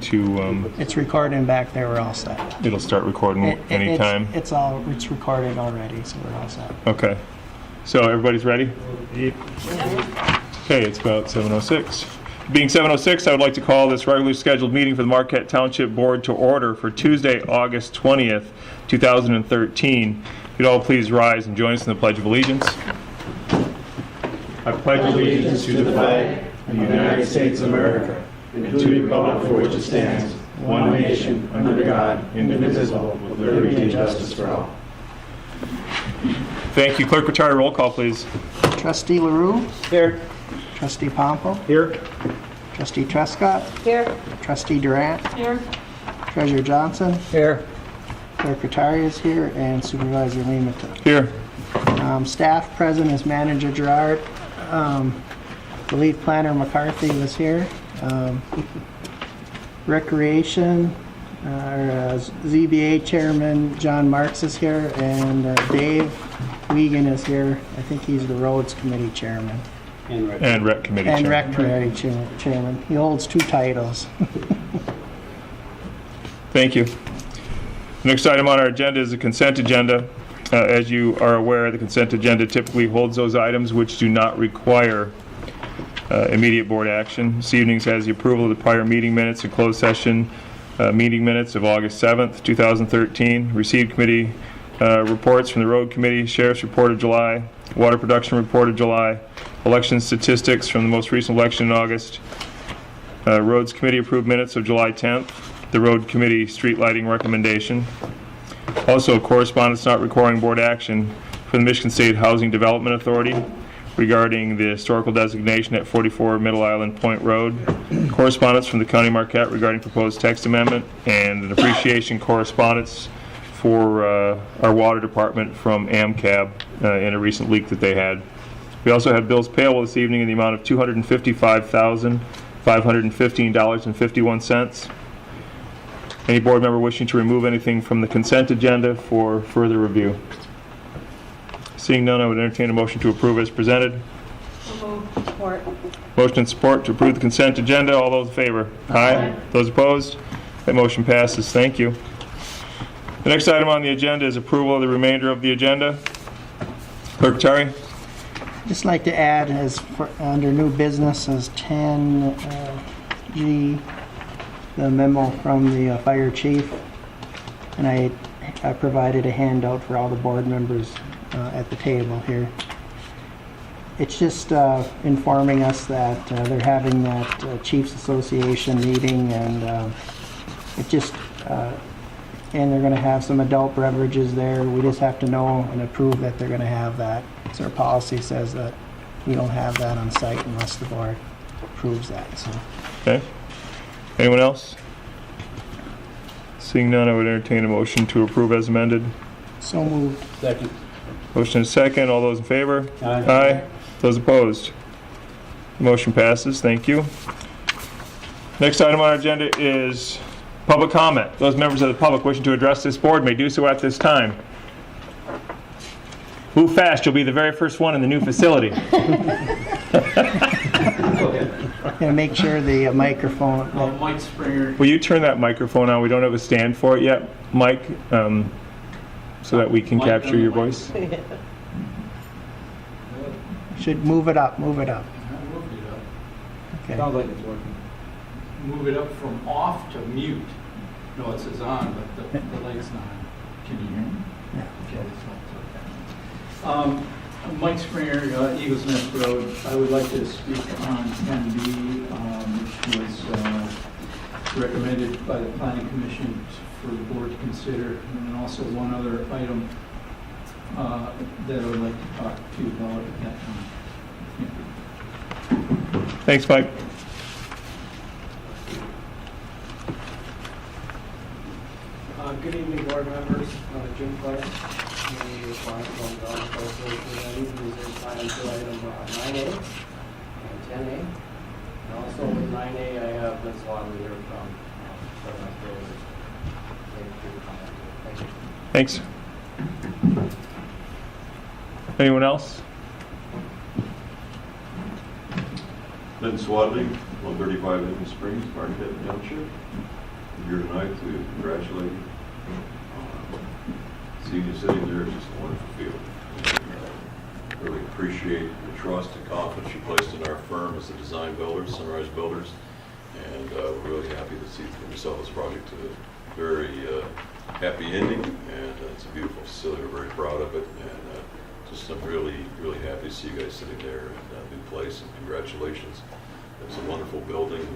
to, It's recording back there, we're all set. it'll start recording anytime? It's recorded already, so we're all set. Okay. So everybody's ready? Okay, it's about 7:06. Being 7:06, I would like to call this regularly scheduled meeting for the Marquette Township Board to order for Tuesday, August 20th, 2013. If you'd all please rise and join us in the Pledge of Allegiance. I pledge allegiance to the flag of the United States of America and to the republic for which it stands, one nation, under God, indivisible, with liberty and justice for all. Thank you. Clerk, retire roll call, please. Trustee LaRue? Here. Trustee Pompo? Here. Trustee Trescott? Here. Trustee Durant? Here. Treasurer Johnson? Here. Clerk Rattari is here, and Supervisor Lemata. Here. Staff present is Manager Gerard. The lead planner McCarthy was here. Recreation, our ZBA Chairman John Marks is here, and Dave Wiegand is here. I think he's the Roads Committee Chairman. And Rec Committee And Chairman. Rec Committee Chairman. He holds two titles. Thank you. The next item on our agenda is the consent agenda. As you are aware, the consent agenda typically holds those items which do not require immediate board action. This evening has the approval of the prior meeting minutes and closed session meeting minutes of August 7th, 2013. Received committee reports from the Road Committee, Sheriff's Report of July, Water Production Report of July, election statistics from the most recent election in August, Roads Committee approved minutes of July 10th, the Road Committee street lighting recommendation. Also, correspondence not requiring board action for the Michigan State Housing Development Authority regarding the historical designation at 44 Middle Island Point Road. Correspondence from the County of Marquette regarding proposed text amendment, and an appreciation correspondence for our water department from AMCAB in a recent leak that they had. We also have bills payable this evening in the amount of $255,515.51. Any board member wishing to remove anything from the consent agenda for further review? Seeing none, I would entertain a motion to approve as presented. Support. Motion and support to approve the consent agenda. All those in favor? Aye. Those opposed? That motion passes. Thank you. The next item on the agenda is approval of the remainder of the agenda. Clerk Rattari. Just like to add, as for, under new business, as 10G, the memo from the fire chief, and I provided a handout for all the board members at the table here. It's just informing us that they're having that Chiefs Association meeting, and it just and they're going to have some adult beverages there. We just have to know and approve that they're going to have that. So our policy says that we don't have that on site unless the board approves that. So. Okay. Anyone else? Seeing none, I would entertain a motion to approve as amended. So moved. Second. Motion is second. All those in favor? Aye. Aye. Those opposed? Motion passes. Thank you. Next item on our agenda is public comment. Those members of the public wishing to address this board may do so at this time. Move fast. You'll be the very first one in the new facility. Gonna make sure the microphone. Mike Springer. Will you turn that microphone on? We don't have a stand for it yet, Mike, so that we can capture your voice. Should move it up. Move it up. Okay. Sounds like it's working. Move it up from off to mute. No, it says on, but the light's not on. Can you hear me? Yeah. Okay, so it's okay. Mike Springer, Eagles Nest Road. I would like to speak on 10B, which was recommended by the Planning Commission for the board to consider, and then also one other item that I would like to talk to you about at that time. Thanks, Mike. Good evening, board members. Jim Clark, community responsible on the Golf Course Committee. These are plans to item 9A and 10A. And also with 9A, I have Vince Wadley here from Southern Australia. Thank you. Thanks. Anyone else? Vince Wadley, 135 Lincoln Springs, Marquette Township. here tonight to congratulate you. Seeing you sitting there is just a wonderful feeling. Really appreciate the trust and confidence you placed in our firm as the design builders, Sunrise Builders, and we're really happy to see that we saw this project to a very happy ending, and it's a beautiful facility. We're very proud of it, and just I'm really happy to see you guys sitting there in a new place, and congratulations. It's a wonderful building.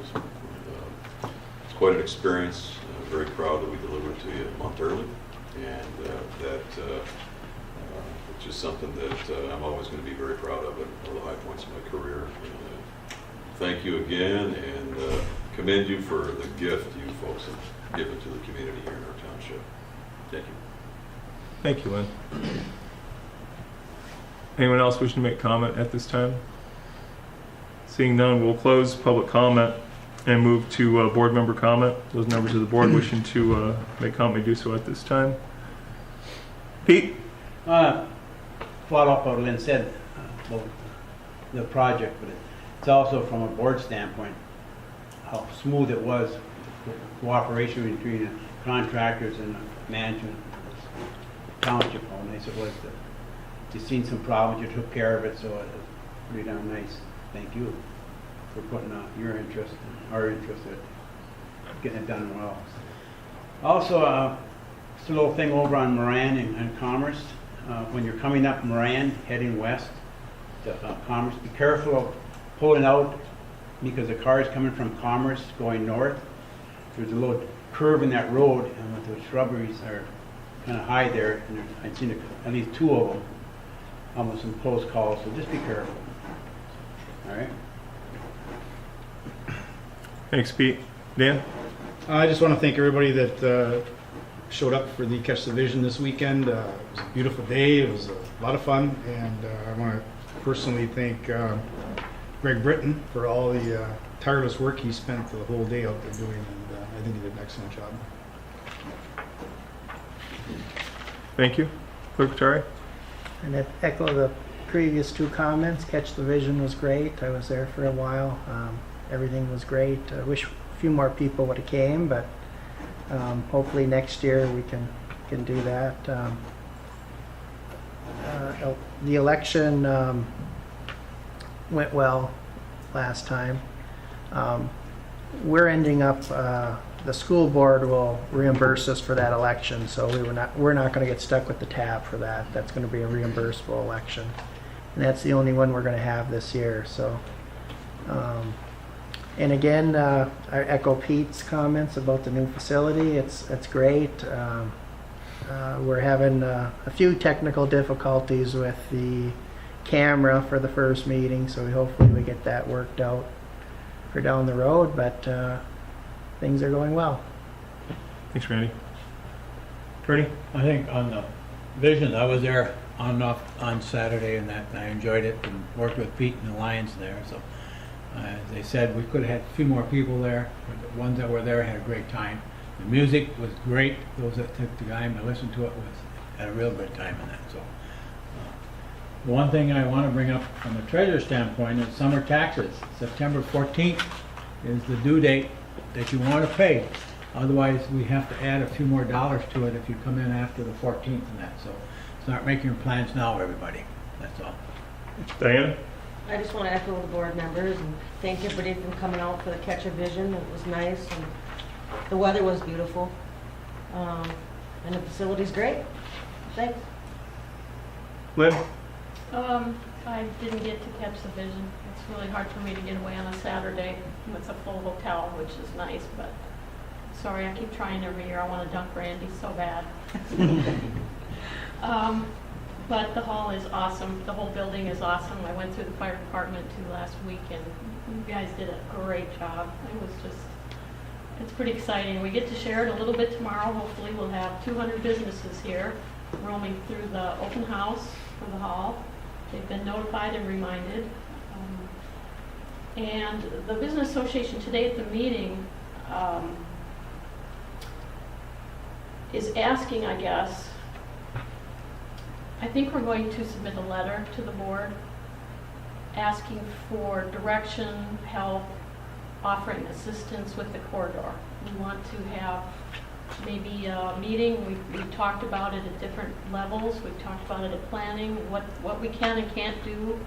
It's quite an experience. Very proud that we delivered to you a month early, and it's just something that I'm always going to be very proud of, and one of the high points of my career. Thank you again, and commend you for the gift you folks have given to the community here in our township. Thank you. Thank you, Lynn. Anyone else wishing to make comment at this time? Seeing none, we'll close public comment and move to board member comment. Those members of the board wishing to make comment may do so at this time. Pete? Follow up on what Lynn said about the project, but it's also from a board standpoint, how smooth it was, cooperation between the contractors and the management of this township. How nice it was that you've seen some problems, you took care of it, so it was pretty darn nice. Thank you for putting your interest and our interest in getting it done well. Also, just a little thing over on Moran and Commerce. When you're coming up Moran, heading west to Commerce, be careful of pulling out because the car is coming from Commerce going north. There's a little curve in that road, and with the shrubberies are kind of high there, and I've seen at least 2 of them, almost some close calls, so just be careful. All right? Thanks, Pete. Dan? I just want to thank everybody that showed up for the Catch the Vision this weekend. It was a beautiful day. It was a lot of fun, and I want to personally thank Greg Britton for all the tireless work he spent the whole day out there doing, and I think he did an excellent job. Thank you. Clerk Katari? And to echo the previous 2 comments, Catch the Vision was great. I was there for a while. Everything was great. I wish a few more people would have came, but hopefully next year we can do that. The election went well last time. We're ending up, the school board will reimburse us for that election, so we're not going to get stuck with the tab for that. That's going to be a reimbursable election, and that's the only one we're going to have this year. So, and again, I echo Pete's comments about the new facility. It's great. We're having a few technical difficulties with the camera for the first meeting, so hopefully we get that worked out for down the road, but things are going well. Thanks, Randy. Attorney? I think on the vision, I was there on and off on Saturday, and that I enjoyed it and worked with Pete and the Lions there. So as they said, we could have had a few more people there. But the ones that were there had a great time. The music was great. Those that took the time to listen to it had a real good time in that. So the one thing I want to bring up from a treasurer's standpoint is summer taxes. September 14th is the due date that you want to pay. Otherwise, we have to add a few more dollars to it if you come in after the 14th and that. So start making your plans now, everybody. That's all. Diana? I just want to echo the board members and thank everybody for coming out for the Catch a Vision. It was nice, and the weather was beautiful, and the facility's great. Thanks. Lynn? I didn't get to catch the vision. It's really hard for me to get away on a Saturday with a full hotel, which is nice, but sorry, I keep trying every year. I want to dunk Randy so bad. But the hall is awesome. The whole building is awesome. I went through the fire department too last week, and you guys did a great job. It's pretty exciting. We get to share it a little bit tomorrow. Hopefully we'll have 200 businesses here roaming through the open house for the hall. They've been notified and reminded. And the Business Association today at the meeting is asking, I guess, I think we're going to submit a letter to the board asking for direction, help, offering assistance with the corridor. We want to have maybe a meeting. We've talked about it at different levels. We've talked about it at planning, what we can and can't do.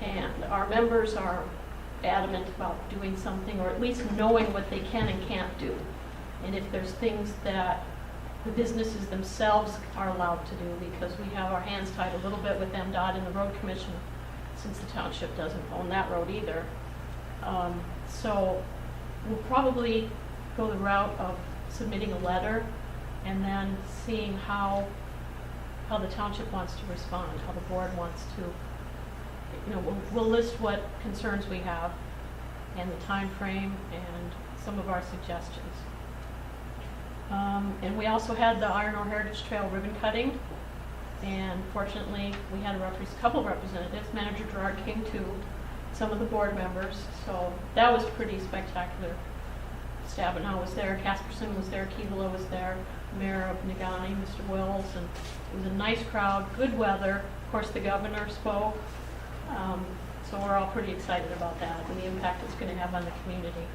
And our members are adamant about doing something, or at least knowing what they can and can't do. And if there's things that the businesses themselves are allowed to do, because we have our hands tied a little bit with MDOT and the road commission, since the township doesn't own that road either. So we'll probably go the route of submitting a letter and then seeing how the township wants to respond, how the board wants to, we'll list what concerns we have and the time frame and some of our suggestions. And we also had the Iron Ore Heritage Trail ribbon cutting, and fortunately we had a couple of representatives. Manager Gerard came too, some of the board members, so that was pretty spectacular. Stabenow was there, Casperson was there, Keevala was there, Mayor of Nagani, Mr. Wills, and it was a nice crowd, good weather. Of course, the governor spoke, so we're all pretty excited about that and the impact it's going to have on the community.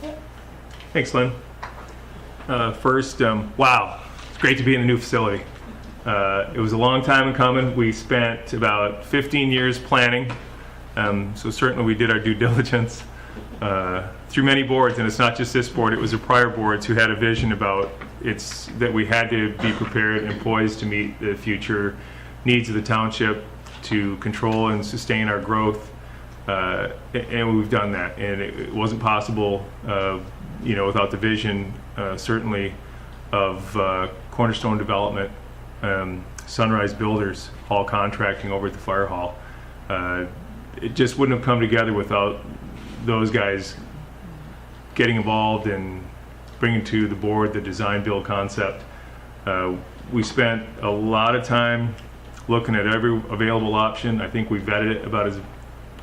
That's it. Thanks, Lynn. First, wow, it's great to be in the new facility. It was a long time in coming. We spent about 15 years planning, so certainly we did our due diligence through many boards, and it's not just this board, it was the prior boards who had a vision about that we had to be prepared and poised to meet the future needs of the township, to control and sustain our growth, and we've done that, and it wasn't possible without the vision, certainly, of Cornerstone Development, Sunrise Builders, Hall Contracting over at the Fire Hall. It just wouldn't have come together without those guys getting involved and bringing to the board the design build concept. We spent a lot of time looking at every available option. I think we vetted it about as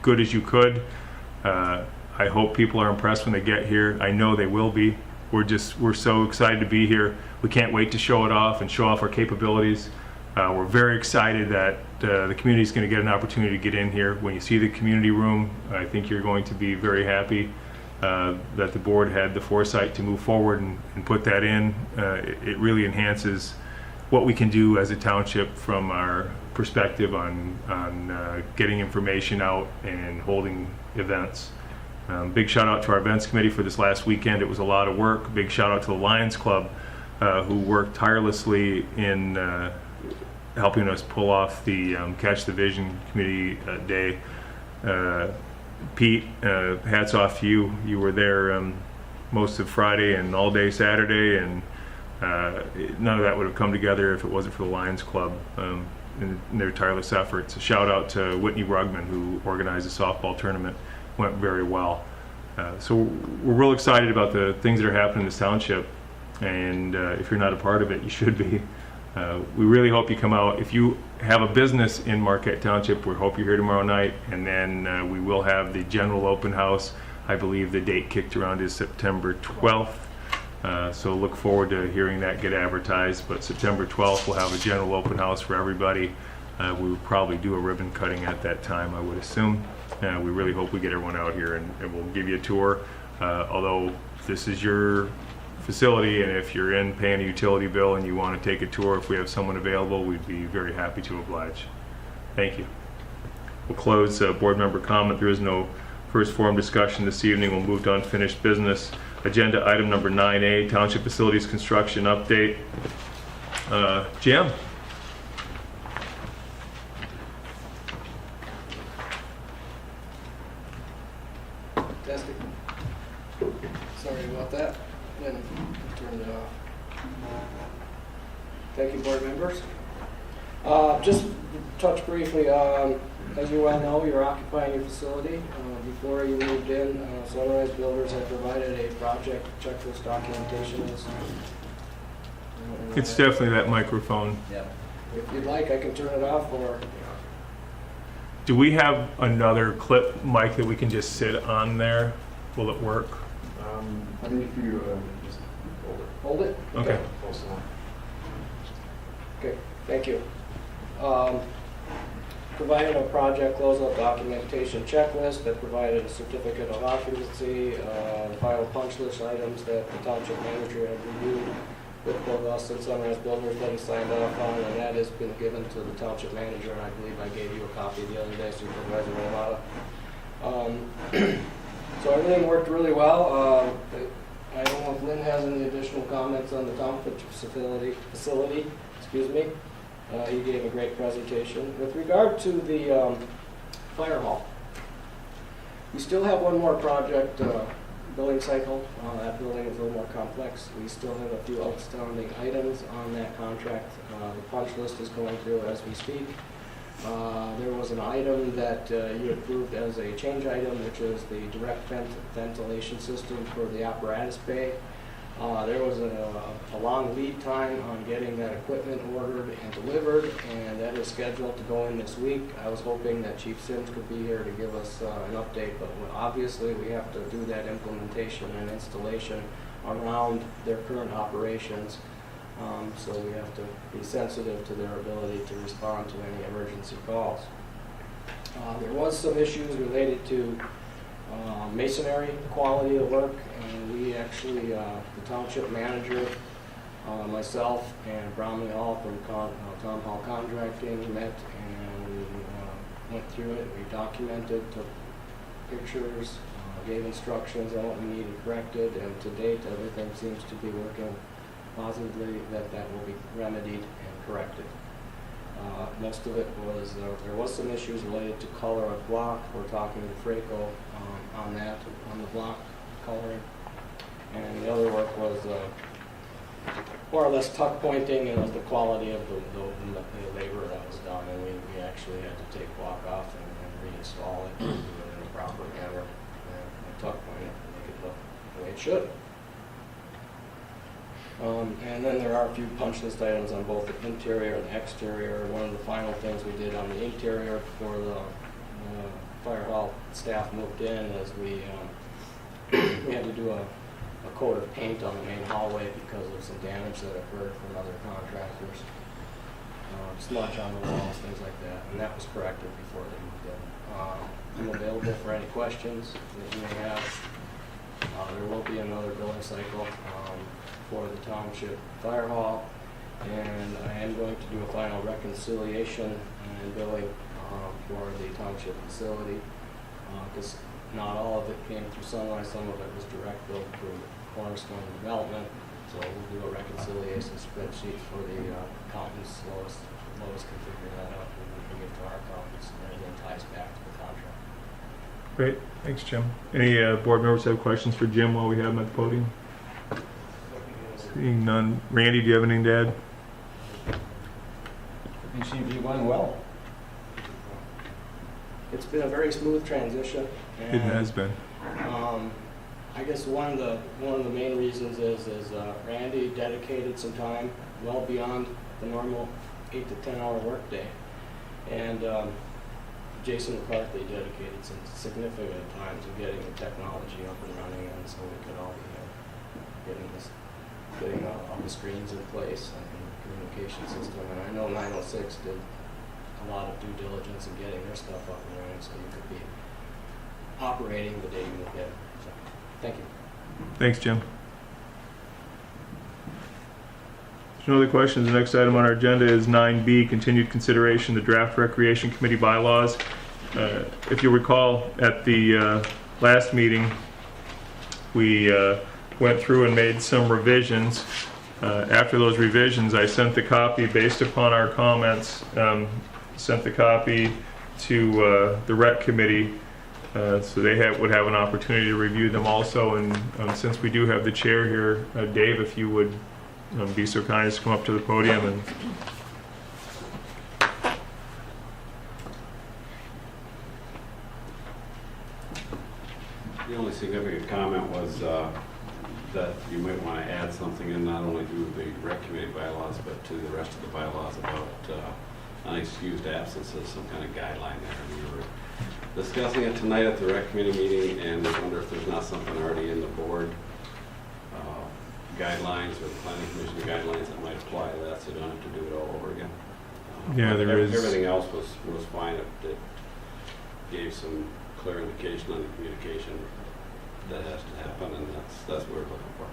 good as you could. I hope people are impressed when they get here. I know they will be. We're so excited to be here. We can't wait to show it off and show off our capabilities. We're very excited that the community is going to get an opportunity to get in here. When you see the community room, I think you're going to be very happy that the board had the foresight to move forward and put that in. It really enhances what we can do as a township from our perspective on getting information out and holding events. Big shout out to our events committee for this last weekend. It was a lot of work. Big shout out to the Lions Club who worked tirelessly in helping us pull off the Catch the Vision Committee Day. Pete, hats off to you. You were there most of Friday and all day Saturday, and none of that would have come together if it wasn't for the Lions Club and their tireless efforts. A shout out to Whitney Rugman, who organized the softball tournament. Went very well. So we're real excited about the things that are happening in this township, and if you're not a part of it, you should be. We really hope you come out. If you have a business in Marquette Township, we hope you're here tomorrow night, and then we will have the general open house. I believe the date kicked around is September 12th, so look forward to hearing that get advertised, but September 12th we'll have a general open house for everybody. We will probably do a ribbon cutting at that time, I would assume. We really hope we get everyone out here, and we'll give you a tour. Although this is your facility, and if you're in paying a utility bill and you want to take a tour, if we have someone available, we'd be very happy to oblige. Thank you. We'll close board member comment. There is no first forum discussion this evening. We'll move to unfinished business. Agenda item number 9A, Township Facilities Construction Update. Jim? Fantastic. Sorry about that. Then turn it off. Thank you, board members. Just touch briefly, as you well know, you're occupying your facility. Before you moved in, Sunrise Builders had provided a project checklist documentation. It's definitely that microphone. Yeah. If you'd like, I can turn it off, or Do we have another clip mic that we can just sit on there? Will it work? I think if you just hold it. hold it. Okay. Close enough. Okay, thank you. provided a project closeout documentation checklist that provided a certificate of occupancy, final punch list items that the township manager had reviewed with both us and Sunrise Builders that he signed off on, and that has been given to the township manager, and I believe I gave you a copy the other day, Supervisor Romata. So everything worked really well. I don't know if Lynn has any additional comments on the Township facility, excuse me. He gave a great presentation. With regard to the fire hall, we still have one more project billing cycle. That building is a little more complex. We still have a few outstanding items on that contract. The punch list is going through as we speak. There was an item that you approved as a change item, which is the direct ventilation system for the apparatus bay. There was a long lead time on getting that equipment ordered and delivered, and that is scheduled to go in this week. I was hoping that Chief Sims could be here to give us an update, but obviously we have to do that implementation and installation around their current operations. So we have to be sensitive to their ability to respond to any emergency calls. There was some issues related to masonry quality of work, and we actually, the township manager, myself, and Bromley Hall from Town Hall Contracting met and went through it. We documented, took pictures, gave instructions on what we needed corrected, and to date everything seems to be working positively, that will be remedied and corrected. Most of it was, there was some issues related to color of block. We're talking to Fraco on that, on the block coloring. And the other work was more or less tuck pointing, and it was the quality of the labor that was done. And we actually had to take block off and reinstall it, and do it in a proper manner, and tuck point it and make it look the way it should. And then there are a few punch list items on both the interior and the exterior. One of the final things we did on the interior before the fire hall staff moved in is we had to do a coat of paint on the main hallway because of some damage that occurred from other contractors. Smudge on the walls, things like that. And that was corrected before they moved in. I'm available for any questions that you may have. There will be another billing cycle for the township fire hall, and I am going to do a final reconciliation and billing for the township facility, because not all of it came through Sunrise, some of it was direct billed through Cornerstone Development. So we'll do a reconciliation spreadsheet for the accountants. Lois can figure that out, and we can give to our accountants, and everything ties back to the contract. Great, thanks, Jim. Any board members have questions for Jim while we have him at the podium? Seeing none. Randy, do you have anything to add? You seem to be going well. It's been a very smooth transition. And, It has been. I guess one of the main reasons is Randy dedicated some time well beyond the normal 8 to 10 hour workday, and Jason McCarthy dedicated some significant time to getting the technology up and running, and so we could all be getting all the screens in place and the communication system. And I know 906 did a lot of due diligence in getting their stuff up and running, so you could be operating the day you moved in. So, thank you. Thanks, Jim. There's no other questions. The next item on our agenda is 9B, continued consideration of the draft Recreation Committee bylaws. If you recall, at the last meeting, we went through and made some revisions. After those revisions, I sent the copy based upon our comments, sent the copy to the Rec Committee, so they would have an opportunity to review them also. And since we do have the chair here, Dave, if you would be so kind as to come up to the podium. And the only significant comment was that you might want to add something in, not only to the Rec Committee bylaws, but to the rest of the bylaws about unexcused absences, some kind of guideline there. And we were discussing it tonight at the Rec Committee meeting, and I wonder if there's not something already in the board guidelines or the Planning Commission guidelines that might apply to that, so you don't have to do it all over again. Yeah, there is. Everything else was fine. It gave some clear indication on the communication that has to happen, and that's what we're looking for.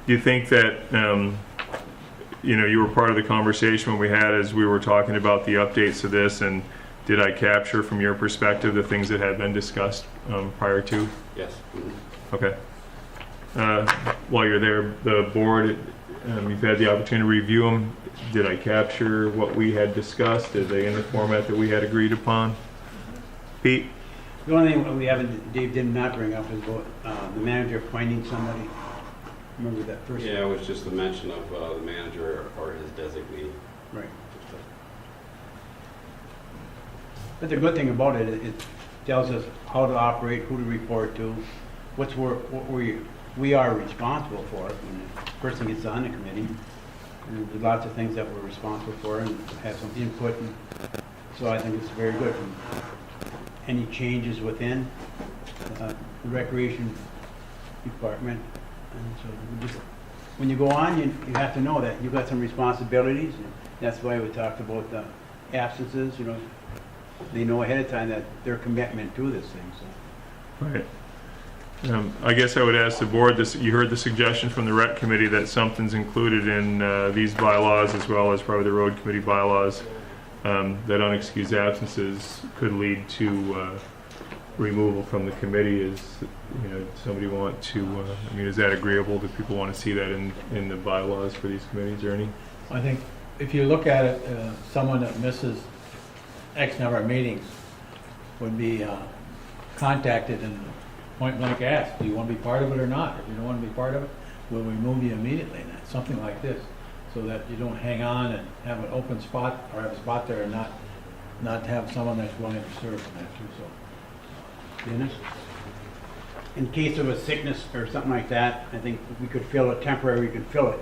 Do you think that, you were part of the conversation when we had as we were talking about the updates to this, and did I capture from your perspective the things that had been discussed prior to? Yes. Okay. While you're there, the board, you've had the opportunity to review them. Did I capture what we had discussed? Are they in the format that we had agreed upon? Pete? The only thing we haven't, Dave did not bring up is about the manager appointing somebody. Remember that person? Yeah, it was just the mention of the manager or his designee. Right. But the good thing about it, it tells us how to operate, who to report to, what we are responsible for when the person gets on the committee. And there's lots of things that we're responsible for and have some input. And so I think it's very good. Any changes within the recreation department. And so we just, when you go on, you have to know that you've got some responsibilities. And that's why we talked about the absences, They know ahead of time that their commitment to this thing. So. Right. I guess I would ask the board, you heard the suggestion from the rec committee that something's included in these bylaws as well as probably the road committee bylaws, that unexcused absences could lead to removal from the committee. Is, somebody want to, is that agreeable? Do people want to see that in the bylaws for these committees, Ernie? I think if you look at it, someone that misses X number of meetings would be contacted and point blank asked, do you want to be part of it or not? If you don't want to be part of it, we'll remove you immediately. And that's something like this, so that you don't hang on and have an open spot or have a spot there and not have someone that's willing to serve in that too. So, Dennis? In case of a sickness or something like that, I think we could fill it temporary, we could fill it,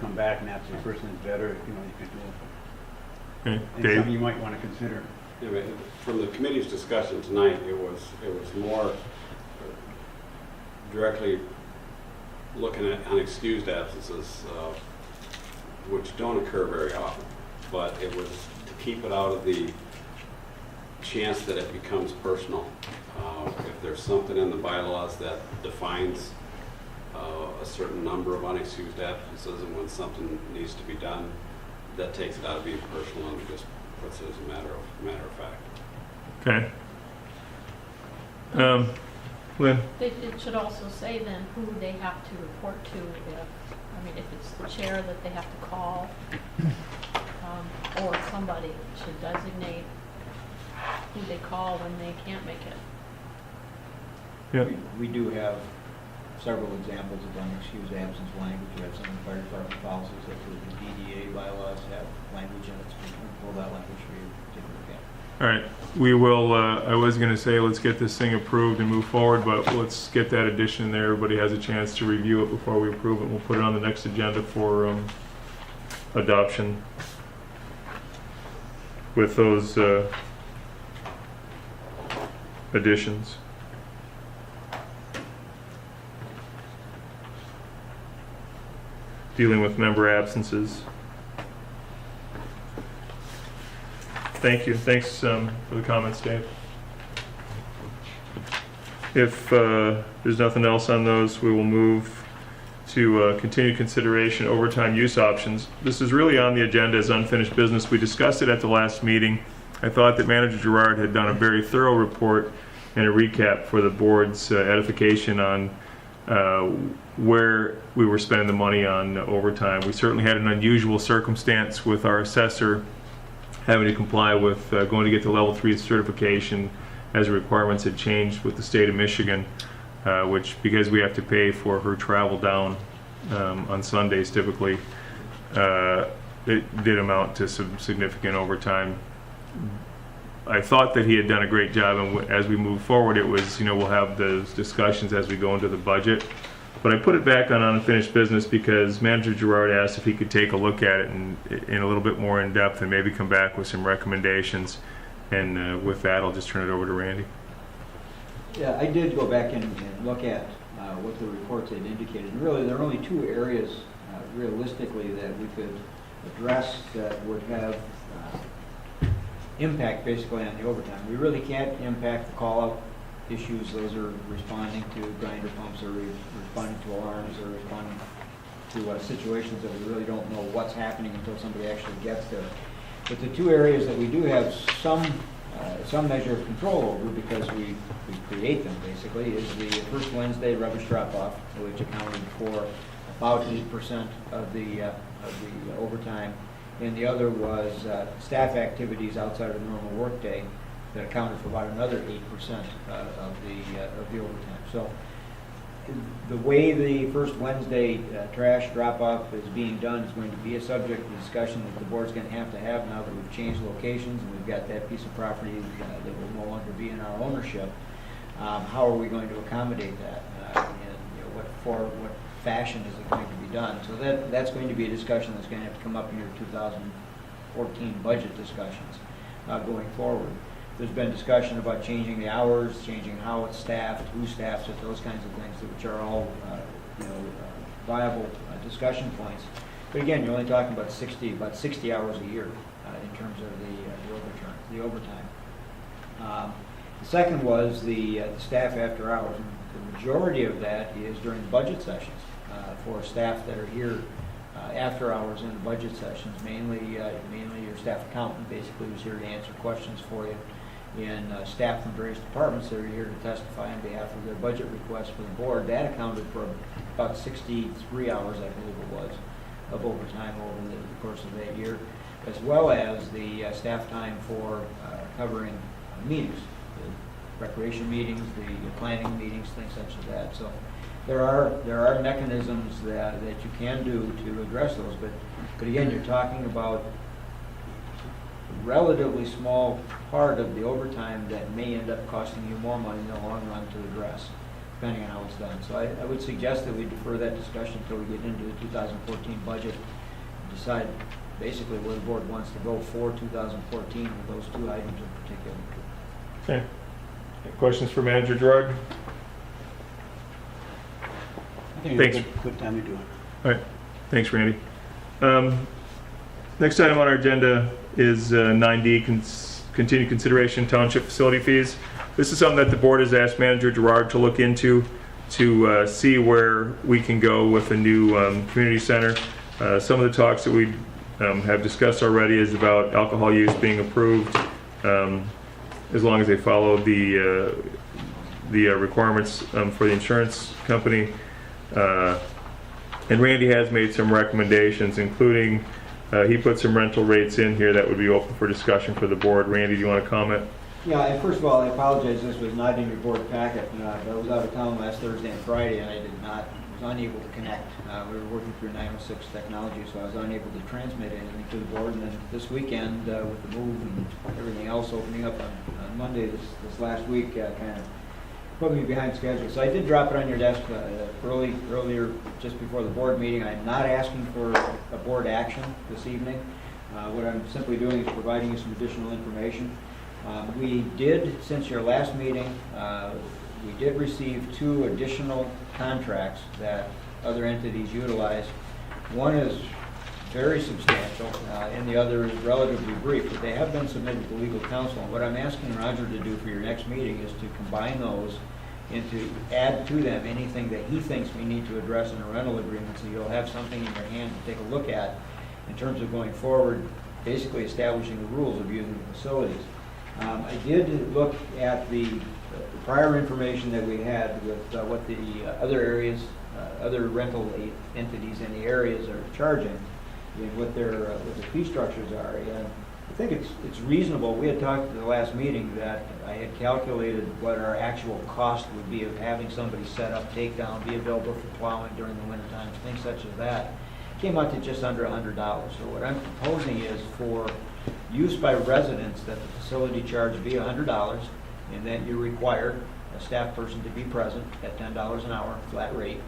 come back and after the person is better, you could do it. Okay. It's Dave? something you might want to consider. Yeah, but from the committee's discussion tonight, it was more directly looking at unexcused absences, which don't occur very often, but it was to keep it out of the chance that it becomes personal. If there's something in the bylaws that defines a certain number of unexcused absences, and when something needs to be done, that takes it out of being personal and just puts it as a matter of fact. Okay. Lynn? It should also say then who they have to report to if it's the chair that they have to call, or somebody should designate who they call when they can't make it. Yeah. We do have several examples of unexcused absence language. We have some of the fire department policies that the DDA bylaws have language in it. So we can pull that language for you to take a look at. All right. We will, I was going to say let's get this thing approved and move forward, but let's get that addition in there. Everybody has a chance to review it before we approve it. We'll put it on the next agenda for adoption with those additions. Dealing with member absences. Thank you. Thanks for the comments, Dave. If there's nothing else on those, we will move to continued consideration overtime use options. This is really on the agenda as unfinished business. We discussed it at the last meeting. I thought that Manager Gerard had done a very thorough report and a recap for the board's edification on where we were spending the money on overtime. We certainly had an unusual circumstance with our assessor having to comply with going to get the level 3 certification as the requirements had changed with the state of Michigan, which, because we have to pay for her travel down on Sundays typically, it did amount to some significant overtime. I thought that he had done a great job, and as we move forward, it was, we'll have those discussions as we go into the budget. But I put it back on unfinished business because Manager Gerard asked if he could take a look at it in a little bit more in depth and maybe come back with some recommendations. And with that, I'll just turn it over to Randy. Yeah, I did go back and look at what the reports had indicated. And really, there are only two areas realistically that we could address that would have impact basically on the overtime. We really can't impact the call-out issues. Those are responding to grinder pumps, or responding to alarms, or responding to situations that we really don't know what's happening until somebody actually gets there. But the two areas that we do have some measure of control over, because we create them basically, is the first Wednesday rubbish drop-off, which accounted for about 8% of the overtime, and the other was staff activities outside of the normal workday that accounted for about another 8% of the overtime. So the way the first Wednesday trash drop-off is being done is going to be a subject of discussion that the board's going to have now that we've changed locations and we've got that piece of property that will no longer be in our ownership. How are we going to accommodate that? And what fashion is it going to be done? So that's going to be a discussion that's going to have to come up in your 2014 budget discussions going forward. There's been discussion about changing the hours, changing how it's staffed, who staffs it, those kinds of things, which are all viable discussion points. But again, you're only talking about 60 hours a year in terms of the overtime. The second was the staff after hours. The majority of that is during budget sessions for staff that are here after hours in the budget sessions. Mainly your staff accountant, basically, who's here to answer questions for you, and staff from various departments that are here to testify on behalf of their budget requests for the board. That accounted for about 63 hours, I believe it was, of overtime over the course of that year, as well as the staff time for covering meetings, the recreation meetings, the planning meetings, things such as that. So there are mechanisms that you can do to address those, but again, you're talking about a relatively small part of the overtime that may end up costing you more money in the long run to address, depending on how it's done. So I would suggest that we defer that discussion until we get into the 2014 budget and decide basically where the board wants to go for 2014 with those two items in particular. Okay. Any questions for Manager Gerard? I think it's a good time to do it. All right. Thanks, Randy. Next item on our agenda is 9D, continued consideration township facility fees. This is something that the board has asked Manager Gerard to look into to see where we can go with a new community center. Some of the talks that we have discussed already is about alcohol use being approved as long as they follow the requirements for the insurance company. And Randy has made some recommendations, including he put some rental rates in here that would be open for discussion for the board. Randy, do you want to comment? Yeah, and first of all, I apologize, this was not in your board packet. I was out of town last Thursday and Friday, and I was unable to connect. We were working through 906 technology, so I was unable to transmit anything to the board. And then this weekend, with the move and everything else opening up on Monday this last week, kind of put me behind schedule. So I did drop it on your desk earlier, just before the board meeting. I'm not asking for a board action this evening. What I'm simply doing is providing you some additional information. We did, since your last meeting, we did receive 2 additional contracts that other entities utilize. One is very substantial, and the other is relatively brief, but they have been submitted to legal counsel. And what I'm asking Roger to do for your next meeting is to combine those and to add to them anything that he thinks we need to address in a rental agreement, so you'll have something in your hand to take a look at in terms of going forward, basically establishing the rules of using the facilities. I did look at the prior information that we had with what the other areas, other rental entities in the areas are charging, and what their fee structures are. And I think it's reasonable. We had talked at the last meeting that I had calculated what our actual cost would be of having somebody set up, take down, be available for plowing during the winter times, things such as that. Came out to just under $100. So what I'm proposing is for use by residents that the facility charge be $100, and that you require a staff person to be present at $10 an hour, flat rate,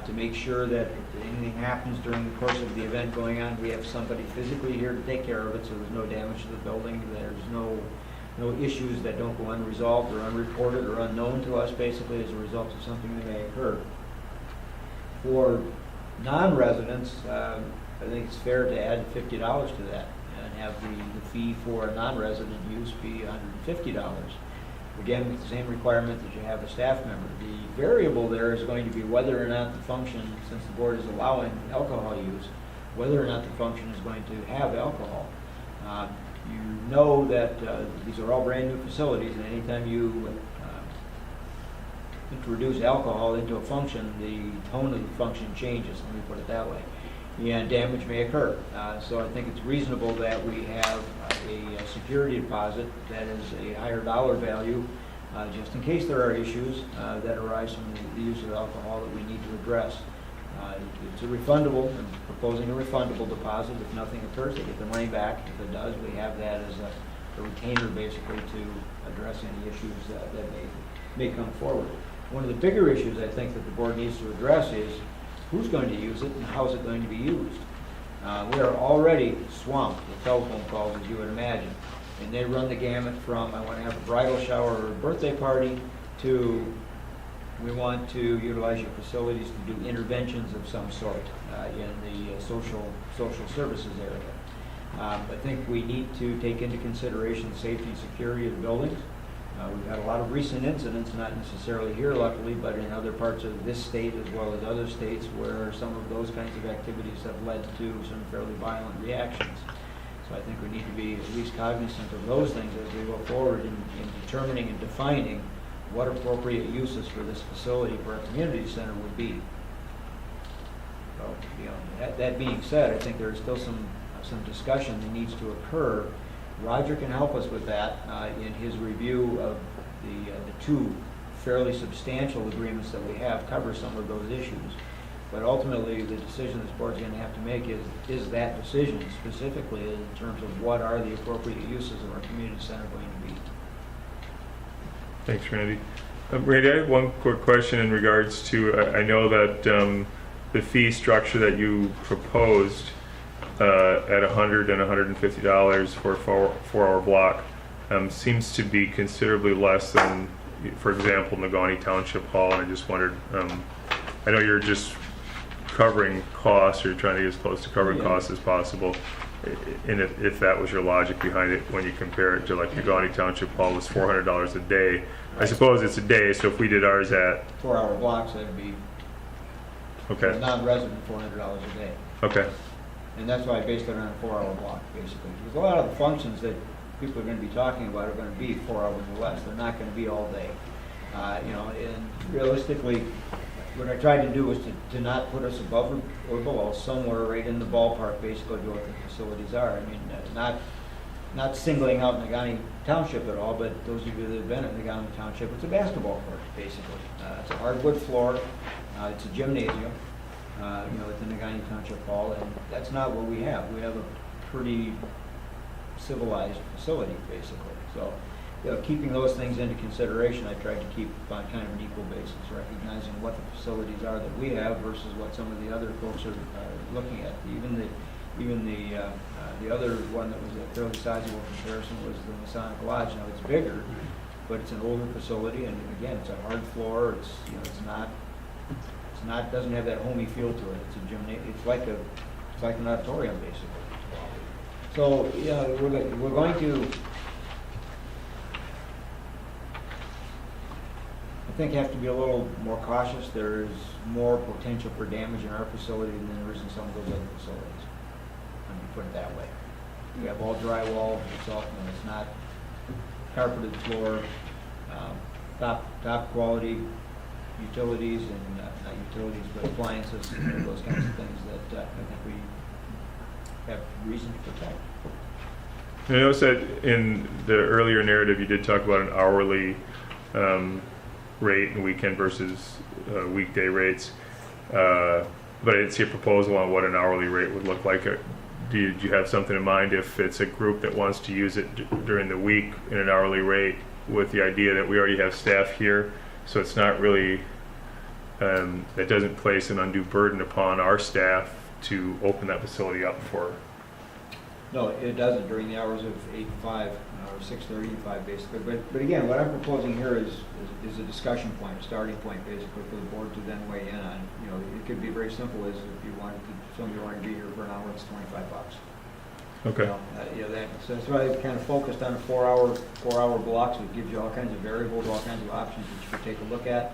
to make sure that if anything happens during the course of the event going on, we have somebody physically here to take care of it, so there's no damage to the building, there's no issues that don't go unresolved or unreported or unknown to us, basically, as a result of something that may occur. For non-residents, I think it's fair to add $50 to that. and have the fee for a non-resident use be $150. Again, with the same requirement that you have a staff member. The variable there is going to be whether or not the function, since the board is allowing alcohol use, whether or not the function is going to have alcohol. You know that these are all brand new facilities, and anytime you introduce alcohol into a function, the tone of the function changes, let me put it that way, and damage may occur. So I think it's reasonable that we have a security deposit that is a higher dollar value, just in case there are issues that arise from the use of alcohol that we need to address. It's a refundable, I'm proposing a refundable deposit. If nothing occurs, they get the money back. If it does, we have that as a retainer basically to address any issues that may come forward. One of the bigger issues I think that the board needs to address is who's going to use it and how is it going to be used. We are already swamped with telephone calls, as you would imagine, and they run the gamut from I want to have a bridal shower or a birthday party to we want to utilize your facilities to do interventions of some sort in the social services area. I think we need to take into consideration the safety and security of the buildings. We've had a lot of recent incidents, not necessarily here luckily, but in other parts of this state as well as other states where some of those kinds of activities have led to some fairly violent reactions. So I think we need to be at least cognizant of those things as we go forward in determining and defining what appropriate uses for this facility for our community center would be. So, that being said, I think there is still some discussion that needs to occur. Roger can help us with that in his review of the two fairly substantial agreements that we have cover some of those issues. But ultimately, the decision this board's going to have to make is that decision specifically in terms of what are the appropriate uses of our community center going to be. Thanks, Randy. Randy, I have one quick question in regards to, I know that the fee structure that you proposed at $100 and $150 for a four-hour block seems to be considerably less than, for example, Negaunee Township Hall. And I just wondered, I know you're just covering costs, or you're trying to get as close to covering costs as possible. And if that was your logic behind it, when you compare it to like Negaunee Township Hall was $400 a day. I suppose it's a day, so if we did ours at 4-hour blocks, that'd be okay, non-resident $400 a day. Okay. And that's why I based it on a 4-hour block, basically. Because a lot of the functions that people are going to be talking about are going to be 4 hours or less. They're not going to be all day. And realistically, what I tried to do was to not put us above or below, somewhere right in the ballpark, basically, to what the facilities are. I mean, not singling out Negaunee Township at all, but those of you that have been at Negaunee Township, it's a basketball court, basically. It's a hardwood floor. It's a gymnasium. At the Negaunee Township Hall, and that's not what we have. We have a pretty civilized facility, basically. So, keeping those things into consideration, I tried to keep on kind of an equal basis, recognizing what the facilities are that we have versus what some of the other folks are looking at. Even the other one that was a fairly sizable comparison was the Masonic Lodge. Now it's bigger, but it's an older facility, and again, it's a hard floor. Doesn't have that homey feel to it. It's a gymnasium. It's like an auditorium, basically. So we're going to, I think, have to be a little more cautious. There is more potential for damage in our facility than there is in some of those other facilities. Let me put it that way. We have all drywall. It's not carpeted floor. Top quality utilities and not utilities but appliances and those kinds of things that I think we have reason to protect. I noticed that in the earlier narrative you did talk about an hourly rate and weekend versus weekday rates, but I didn't see a proposal on what an hourly rate would look like. Do you have something in mind if it's a group that wants to use it during the week in an hourly rate, with the idea that we already have staff here, so it's not really, that doesn't place an undue burden upon our staff to open that facility up for? No, it doesn't during the hours of 8 to 5 or 6:30 to 5, basically. But again, what I'm proposing here is a discussion point, a starting point, basically, for the board to then weigh in on. It could be very simple: as if somebody wanted to be here for an hour, it's $25. Okay. So that's why I kind of focused on a 4-hour block, so it gives you all kinds of variables, all kinds of options that you could take a look at.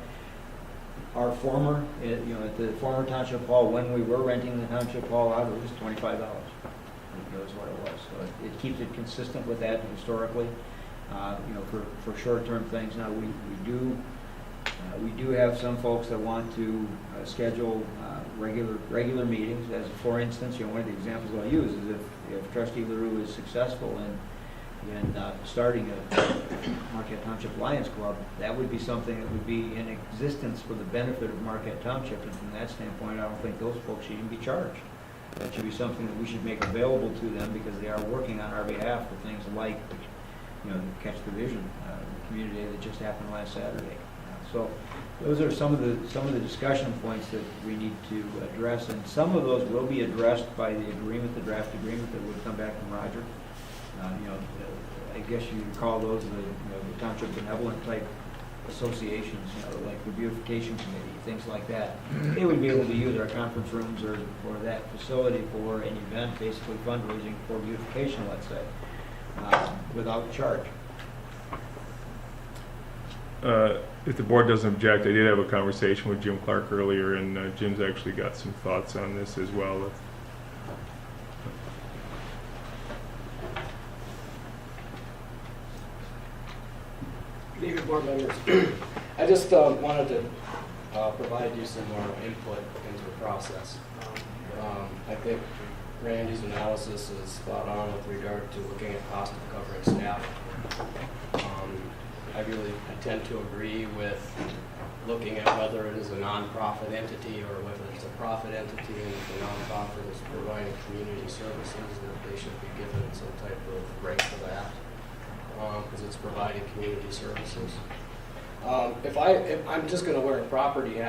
Our former, at the former Township Hall, when we were renting the Township Hall out, it was $25. Is what it was. So it keeps it consistent with that historically. For short-term things. Now we do have some folks that want to schedule regular meetings. As for instance, one of the examples I'll use is if Trustee LaRue is successful in starting a Marquette Township Lions Club, that would be something that would be in existence for the benefit of Marquette Township. And from that standpoint, I don't think those folks should even be charged. That should be something that we should make available to them because they are working on our behalf for things like, the Catch the Vision, the community day that just happened last Saturday. So those are some of the discussion points that we need to address, and some of those will be addressed by the agreement, the draft agreement that would come back from Roger. I guess you would call those the Township benevolent type associations, like the beautification committee, things like that. They would be able to use our conference rooms or that facility for an event, basically fundraising for beautification, let's say, without charge. If the board doesn't object, I did have a conversation with Jim Clark earlier, and Jim's actually got some thoughts on this as well. Good evening, board members. I just wanted to provide you some more input into the process. I think Randy's analysis is spot on with regard to looking at cost of covering staff. I tend to agree with looking at whether it is a nonprofit entity or whether it's a profit entity, and if the nonprofit is providing community services, that they should be given some type of break for that, because it's providing community services. If I'm just going to wear a property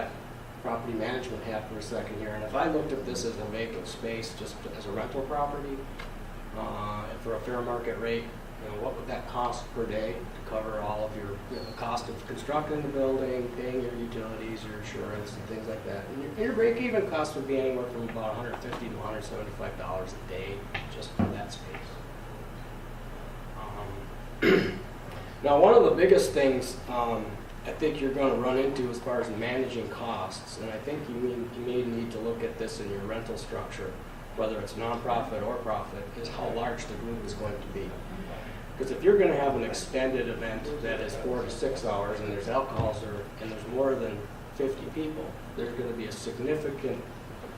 management hat for a second here, and if I looked at this as a vacant space, just as a rental property, for a fair market rate, what would that cost per day to cover all of your the cost of constructing the building, paying your utilities, your insurance, and things like that? And your break-even cost would be anywhere from about $150 to $175 a day just for that space. Now, one of the biggest things I think you're going to run into as far as managing costs, and I think you may need to look at this in your rental structure, whether it's nonprofit or profit, is how large the group is going to be. Because if you're going to have an extended event that is 4 to 6 hours and there's alcohol served and there's more than 50 people, there's going to be a significant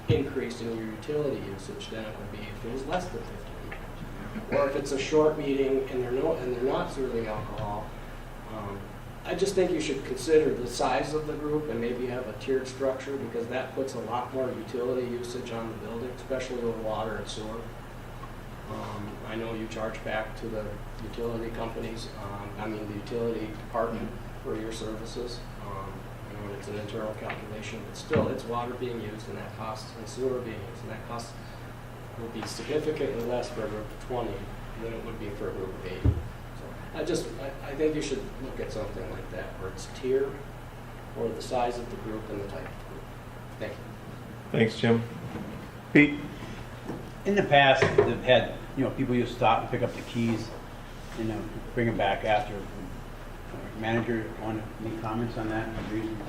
increase in your utility usage than it would be if it was less than 50 people. Or if it's a short meeting and they're not serving alcohol, I just think you should consider the size of the group and maybe have a tiered structure, because that puts a lot more utility usage on the building, especially with water and sewer. I know you charge back to the utility companies, the utility department for your services. It's an internal calculation, but still, it's water being used and that cost, and sewer being used, and that cost will be significantly less for a group of 20 than it would be for a group of 80. So I think you should look at something like that, where it's tiered, or the size of the group and the type of group. Thank you. Thanks, Jim. Pete? In the past, they've had, people used to stop and pick up the keys and bring them back after. Manager, want any comments on that and reasons?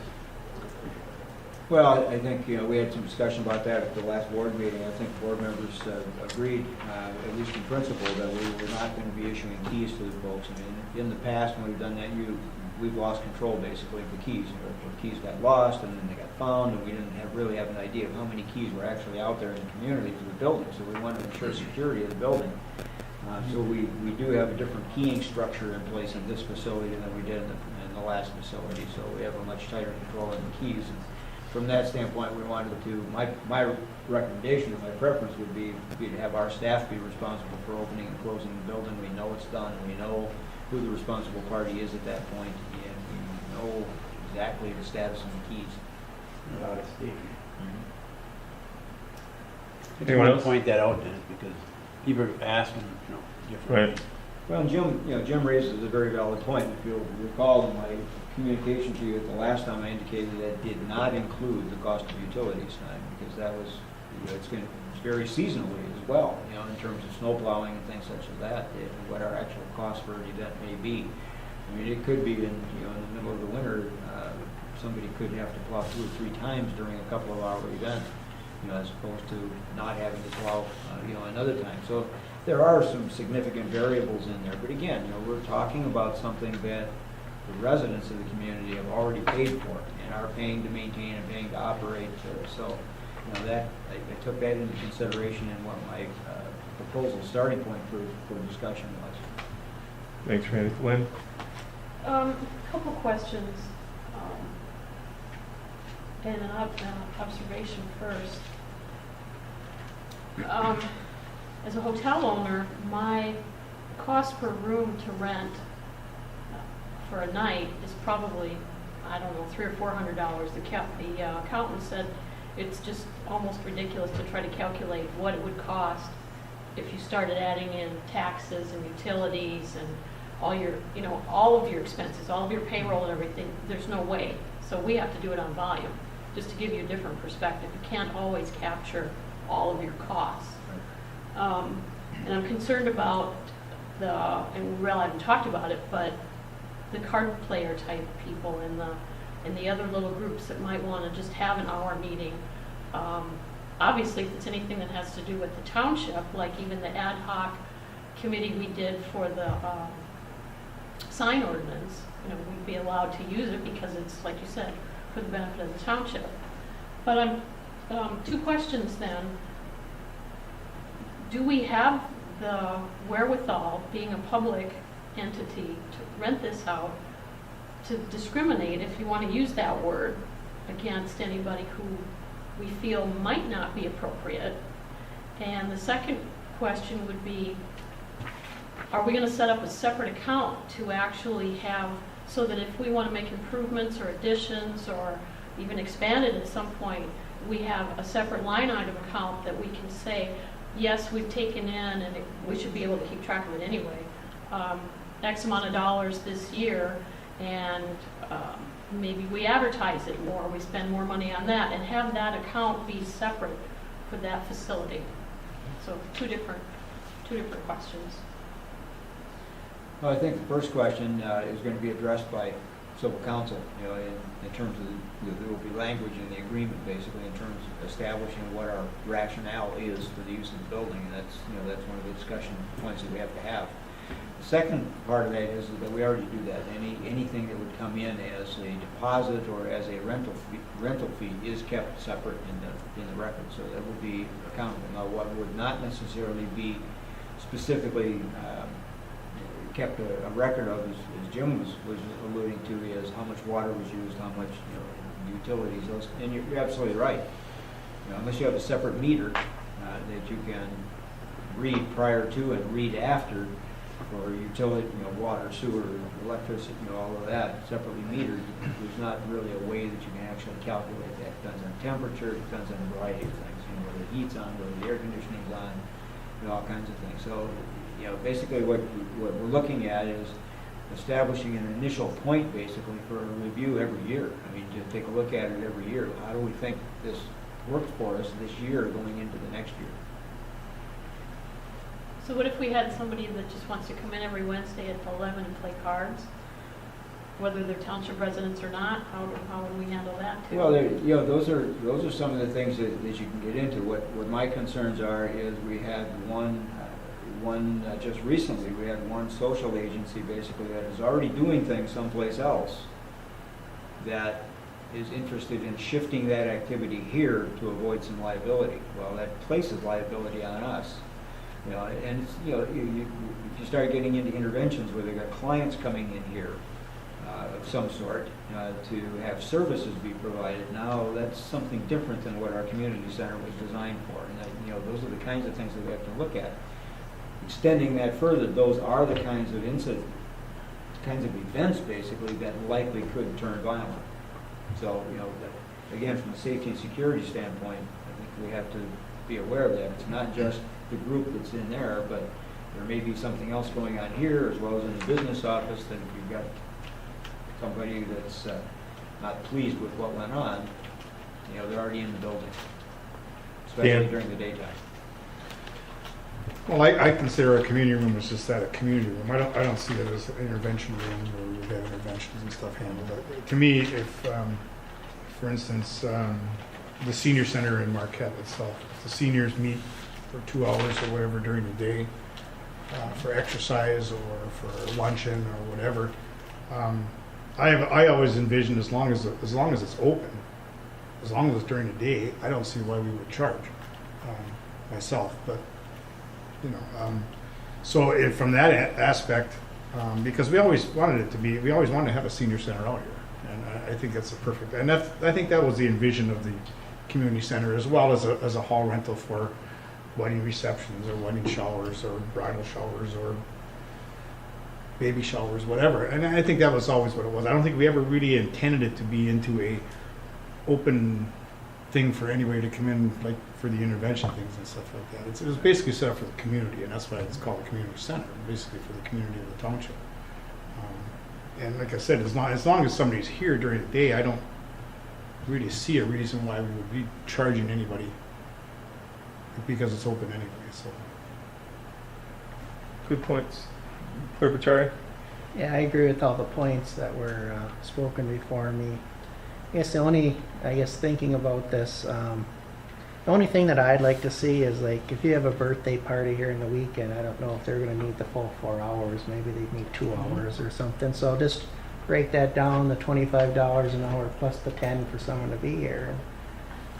Well, I think, we had some discussion about that at the last board meeting. I think board members agreed, at least in principle, that we were not going to be issuing keys to the folks. In the past, when we've done that, we've lost control, basically, of the keys. The keys got lost, and then they got found, and we didn't really have an idea of how many keys were actually out there in the community for the building. So we wanted to ensure security of the building. So we do have a different keying structure in place in this facility than we did in the last facility. So we have a much tighter control of the keys. And from that standpoint, we wanted to, my recommendation and my preference would be to have our staff be responsible for opening and closing the building. We know it's done, and we know who the responsible party is at that point, and we know exactly the status of the keys. Without a statement. I just Anyone want else? to point that out, Dennis, because people are asking, different. Right. Well, Jim raises a very valid point. If you'll recall in my communication to you at the last time, I indicated that did not include the cost of utilities, because that was it's very seasonally as well, in terms of snow plowing and things such as that, what our actual cost for an event may be. I mean, it could be in the middle of the winter, somebody could have to plow 2 or 3 times during a couple of hour event, as opposed to not having to plow, another time. So there are some significant variables in there. But again, we're talking about something that the residents of the community have already paid for and are paying to maintain and paying to operate. So, that I took that into consideration in what my proposal starting point for discussion was. Thanks, Randy. Lynn? Couple questions, and an observation first. As a hotel owner, my cost per room to rent for a night is probably, I don't know, $300 or $400. The accountant said it's just almost ridiculous to try to calculate what it would cost if you started adding in taxes and utilities and all of your expenses, all of your payroll and everything. There's no way. So we have to do it on volume, just to give you a different perspective. You can't always capture all of your costs. And I'm concerned about and we really haven't talked about it, but the card player type people and the other little groups that might want to just have an hour meeting. Obviously, if it's anything that has to do with the township, like even the ad hoc committee we did for the sign ordinance, we'd be allowed to use it because it's, like you said, for the benefit of the township. But 2 questions then. Do we have the wherewithal, being a public entity, to rent this out, to discriminate, if you want to use that word, against anybody who we feel might not be appropriate? And the second question would be, are we going to set up a separate account to actually have, so that if we want to make improvements or additions or even expand it at some point, we have a separate line item account that we can say, yes, we've taken in, and we should be able to keep track of it anyway, X amount of dollars this year, and maybe we advertise it more, we spend more money on that, and have that account be separate for that facility. So two different questions. Well, I think the first question is going to be addressed by civil council, in terms of, there will be language in the agreement, basically, in terms of establishing what our rationale is for the use of the building, and that's one of the discussion points that we have to have. The second part of that is that we already do that. Anything that would come in as a deposit or as a rental fee is kept separate in the record, so that would be accountable. Now, what would not necessarily be specifically kept a record of, as Jim was alluding to, is how much water was used, how much utilities. And you're absolutely right. Unless you have a separate meter that you can read prior to and read after for utility, water, sewer, electricity, all of that separately metered, there's not really a way that you can actually calculate that. It depends on temperature, it depends on a variety of things. Whether the heat's on, whether the air conditioning's on, all kinds of things. So, basically what we're looking at is establishing an initial point, basically, for a review every year. I mean, to take a look at it every year. How do we think this works for us this year going into the next year? So what if we had somebody that just wants to come in every Wednesday at 11 and play cards? Whether they're township residents or not, how would we handle that too? Well, those are some of the things that you can get into. What my concerns are is we had one just recently, we had one social agency basically that is already doing things someplace else that is interested in shifting that activity here to avoid some liability. Well, that places liability on us. And it's, you start getting into interventions where they've got clients coming in here of some sort to have services be provided. Now that's something different than what our community center was designed for. And those are the kinds of things that we have to look at. Extending that further, those are the kinds of events basically that likely could turn violent. So, again, from a safety and security standpoint, I think we have to be aware of that. It's not just the group that's in there, but there may be something else going on here as well as in the business office, that if you've got somebody that's not pleased with what went on, they're already in the building. especially Dan? during the daytime. Well, I consider a community room as just that, a community room. I don't see it as an intervention room where we would have interventions and stuff handled. To me, if, for instance, the senior center in Marquette itself, if the seniors meet for 2 hours or whatever during the day for exercise or for luncheon or whatever, I always envision as long as it's open, as long as it's during the day, I don't see why we would charge myself, but. So from that aspect, because we always wanted to have a senior center out here, and I think that's a perfect, and I think that was the envision of the community center, as well as a hall rental for wedding receptions or wedding showers or bridal showers or baby showers, whatever. And I think that was always what it was. I don't think we ever really intended it to be into a open thing for anybody to come in, like for the intervention things and stuff like that. It was basically set up for the community, and that's why it's called a community center, basically for the community of the township. And like I said, as long as somebody's here during the day, I don't really see a reason why we would be charging anybody, because it's open anyway. So Good points. Clerk Bachari? Yeah, I agree with all the points that were spoken before me. I guess thinking about this, the only thing that I'd like to see is, like, if you have a birthday party here in the weekend, I don't know if they're going to need the full 4 hours. Maybe they need 2 hours or something. So just break that down, the $25 an hour plus the 10 for someone to be here. And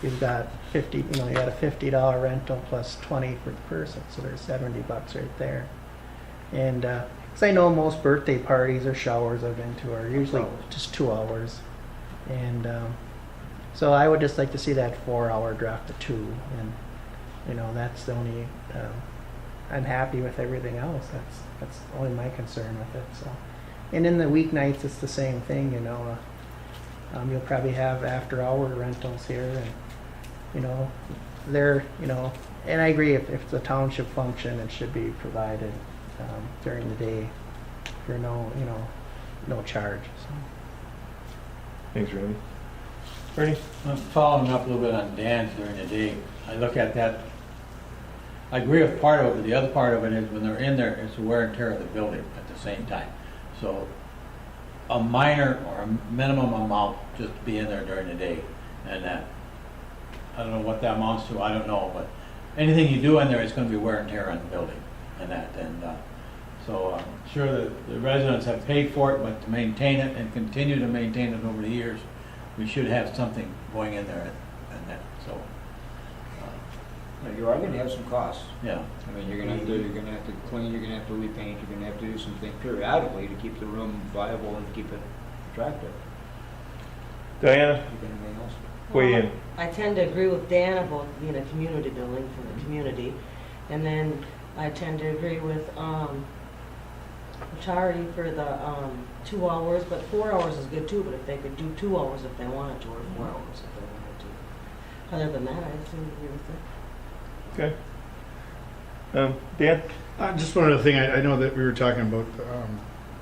you've got you got a $50 rental plus 20 for the person, so there's $70 right there. And because I know most birthday parties or showers I've been to are usually just 2 hours. And so I would just like to see that 4 hour drop to 2, and that's the only. I'm happy with everything else. That's only my concern with it. So, and in the weeknights it's the same thing. You'll probably have after hour rentals here, and and I agree if it's a township function, it should be provided during the day for no charge. So. Thanks, Randy. Ernie? Following up a little bit on Dan's during the day, I look at that, I agree with part of it, but the other part of it is when they're in there, it's the wear and tear of the building at the same time. So a minor or a minimum amount just to be in there during the day, and that, I don't know what that amounts to, I don't know, but anything you do in there is going to be wear and tear on the building and that. And so I'm sure that the residents have paid for it, but to maintain it and continue to maintain it over the years, we should have something going in there and that. So You are going to have some costs. yeah. I mean, you're going to have to clean, you're going to have to repaint, you're going to have to do some things periodically to keep the room viable and keep it attractive. Diana? You got anything else? Weigh in. I tend to agree with Dan about being a community building for the community. And then I tend to agree with Charity for the 2 hours, but 4 hours is good too, but if they could do 2 hours if they wanted to, or 4 hours if they wanted to. Other than that, I seem to agree with it. Okay. Dan? Just one other thing, I know that we were talking about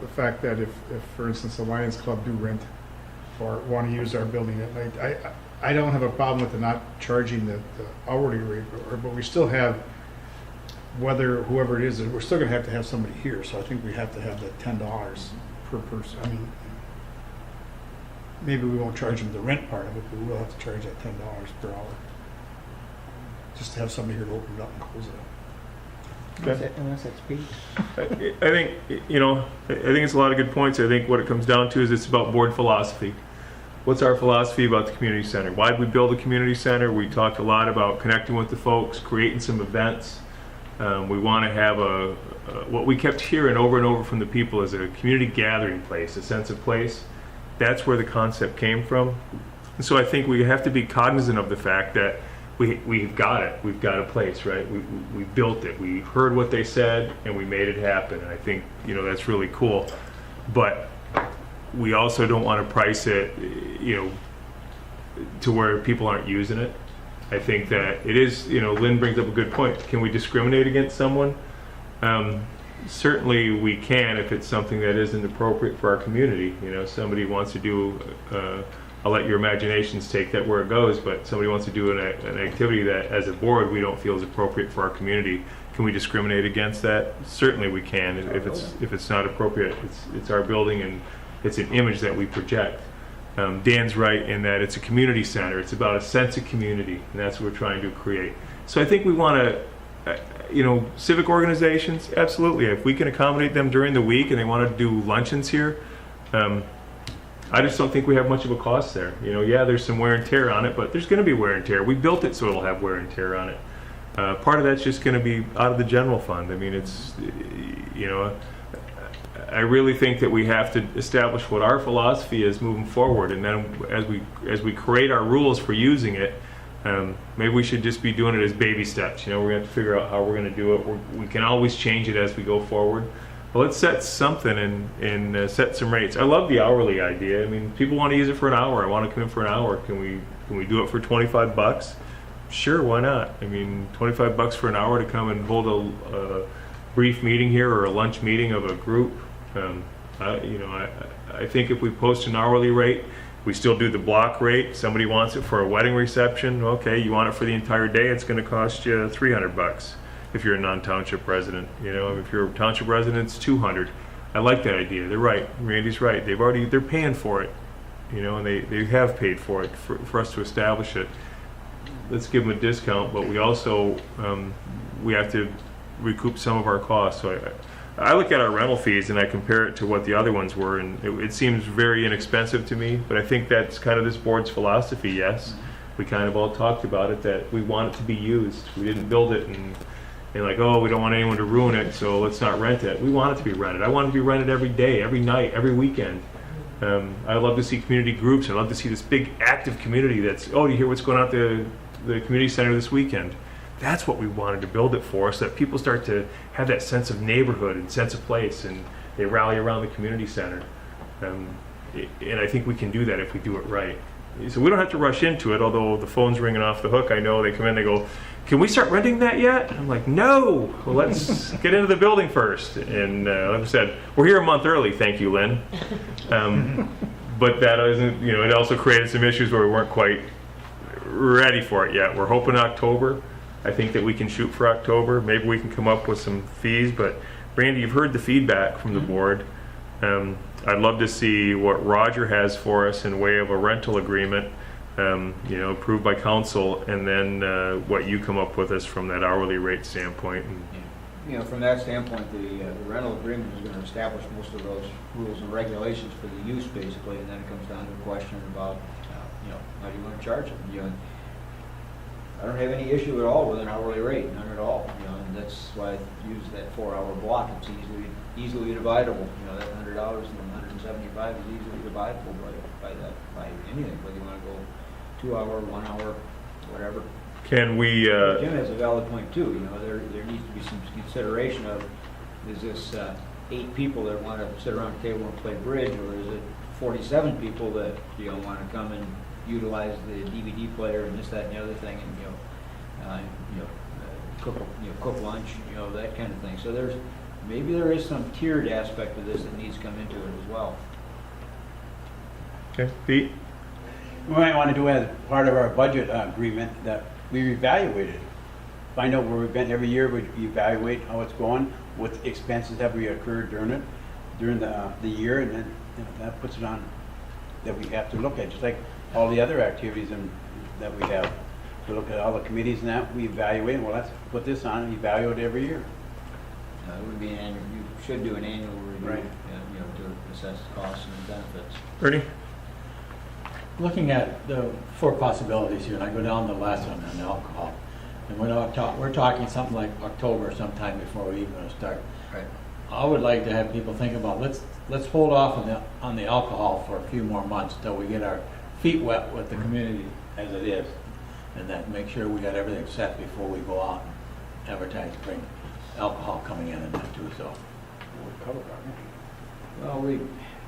the fact that if, for instance, the Lions Club do rent or want to use our building at night, I don't have a problem with the not charging the hourly rate, but we still have, whoever it is, we're still going to have somebody here, so I think we have to have the $10 per person. I mean, maybe we won't charge them the rent part of it, but we will have to charge that $10 per hour, just to have somebody here to open it up and close it up. Okay. Unless it's peak. I think, I think it's a lot of good points. I think what it comes down to is it's about board philosophy. What's our philosophy about the community center? Why did we build a community center? We talked a lot about connecting with the folks, creating some events. We want to have what we kept hearing over and over from the people is a community gathering place, a sense of place. That's where the concept came from. And so I think we have to be cognizant of the fact that we've got it. We've got a place, right? We built it. We heard what they said and we made it happen. And I think, that's really cool. But we also don't want to price it, to where people aren't using it. I think that it is, Lynn brings up a good point. Can we discriminate against someone? Certainly we can if it's something that isn't appropriate for our community. Somebody wants to do I'll let your imaginations take that where it goes, but somebody wants to do an activity that, as a board, we don't feel is appropriate for our community. Can we discriminate against that? Certainly we can. If it's not appropriate, it's our building and it's an image that we project. Dan's right in that it's a community center. It's about a sense of community, and that's what we're trying to create. So I think we want to, civic organizations, absolutely. If we can accommodate them during the week and they want to do luncheons here, I just don't think we have much of a cost there. There's some wear and tear on it, but there's going to be wear and tear. We built it so it'll have wear and tear on it. Part of that's just going to be out of the general fund. I mean, I really think that we have to establish what our philosophy is moving forward, and then as we create our rules for using it, maybe we should just be doing it as baby steps. We're going to have to figure out how we're going to do it. We can always change it as we go forward. But let's set something and set some rates. I love the hourly idea. I mean, people want to use it for an hour. I want to come in for an hour. Can we do it for $25? Sure, why not? I mean, $25 for an hour to come and hold a brief meeting here or a lunch meeting of a group. I think if we post an hourly rate, we still do the block rate. Somebody wants it for a wedding reception. Okay, you want it for the entire day, it's going to cost you $300 if you're a non-township resident. If you're a township resident, it's $200. I like that idea. They're right. Randy's right. They're paying for it, and they have paid for it for us to establish it. Let's give them a discount, but we also we have to recoup some of our costs. So I look at our rental fees and I compare it to what the other ones were, and it seems very inexpensive to me, but I think that's kind of this board's philosophy. Yes, we kind of all talked about it, that we want it to be used. We didn't build it and like, oh, we don't want anyone to ruin it, so let's not rent it. We want it to be rented. I want it to be rented every day, every night, every weekend. I love to see community groups. I love to see this big active community that's, oh, do you hear what's going on at the community center this weekend? That's what we wanted to build it for, so that people start to have that sense of neighborhood and sense of place, and they rally around the community center. And I think we can do that if we do it right. So we don't have to rush into it, although the phone's ringing off the hook. I know they come in, they go, can we start renting that yet? I'm like, no, well, let's get into the building first. And like I said, we're here a month early, thank you, Lynn. But that isn't, it also created some issues where we weren't quite ready for it yet. We're hoping October. I think that we can shoot for October. Maybe we can come up with some fees, but Randy, you've heard the feedback from the board. I'd love to see what Roger has for us in way of a rental agreement, approved by council, and then what you come up with us from that hourly rate standpoint. From that standpoint, the rental agreement is going to establish most of those rules and regulations for the use, basically, and then it comes down to a question about, how do you want to charge it? I don't have any issue at all with an hourly rate, none at all. And that's why I use that 4-hour block. It's easily dividable. That $100 and $175 is easily dividable by anything, whether you want to go 2 hour, 1 hour, whatever. Can we? Jim has a valid point too. There needs to be some consideration of, is this 8 people that want to sit around the table and play bridge, or is it 47 people that want to come and utilize the DVD player and this, that, and the other thing, and cook lunch, that kind of thing. So maybe there is some tiered aspect of this that needs to come into it as well. Okay, Pete. We might want to do as part of our budget agreement that we evaluate it. Find out where we've been every year. We evaluate how it's going, what expenses have we occurred during the year, and then that puts it on that we have to look at, just like all the other activities that we have. To look at all the committees and that we evaluate. Well, let's put this on and evaluate every year. It would be an annual. You should do an annual review, right? To assess costs and benefits. Ernie. Looking at the 4 possibilities here, and I go down to the last one on alcohol, and we're talking something like October sometime before we even start. Right. I would like to have people think about, let's hold off on the alcohol for a few more months till we get our feet wet with the community as it is, and then make sure we got everything set before we go out and advertise, bring alcohol coming in and that too. So we're covered, aren't we? Well,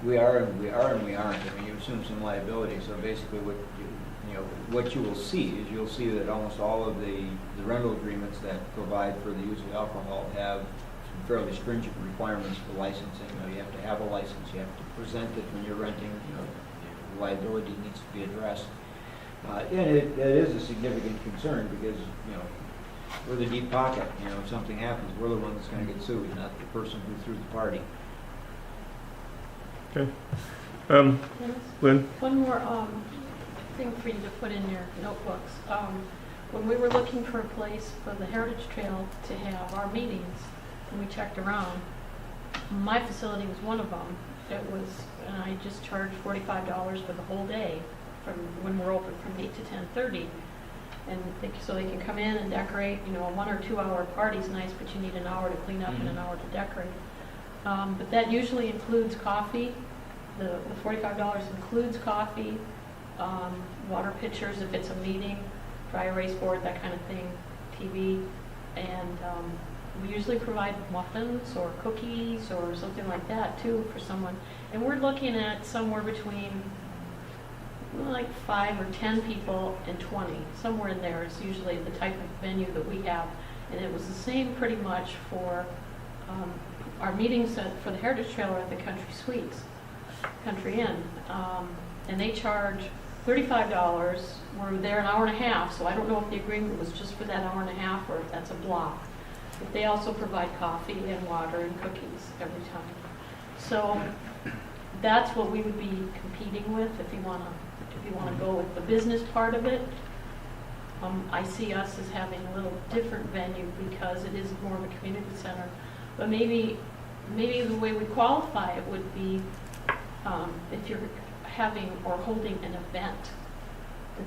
we are and we aren't. I mean, you assume some liability. So basically, what you will see is you'll see that almost all of the rental agreements that provide for the use of alcohol have some fairly stringent requirements for licensing. You have to have a license. You have to present it when you're renting. liability needs to be addressed. And it is a significant concern because, we're the deep pocket, if something happens, we're the one that's gonna get sued, not the person who threw the party. Okay. Dennis? Lynn? One more thing for you to put in your notebooks. When we were looking for a place for the Heritage Trail to have our meetings, and we checked around, my facility was one of them. And I just charged $45 for the whole day from when we're open from 8 to 10:30. And so they can come in and decorate, a 1 or 2 hour party's nice, but you need an hour to clean up and an hour to decorate. But that usually includes coffee. The $45 includes coffee, water pitchers if it's a meeting, dry erase board, that kind of thing, TV, and we usually provide muffins or cookies or something like that too for someone. And we're looking at somewhere between like 5 or 10 people and 20, somewhere in there is usually the type of venue that we have. And it was the same pretty much for our meetings for the Heritage Trail or at the Country Inn, and they charge $35. We're there an hour and a half, so I don't know if the agreement was just for that hour and a half or if that's a block. But they also provide coffee and water and cookies every time. So that's what we would be competing with if you want to go with the business part of it. I see us as having a little different venue because it is more of a community center. But maybe the way we qualify it would be if you're having or holding an event,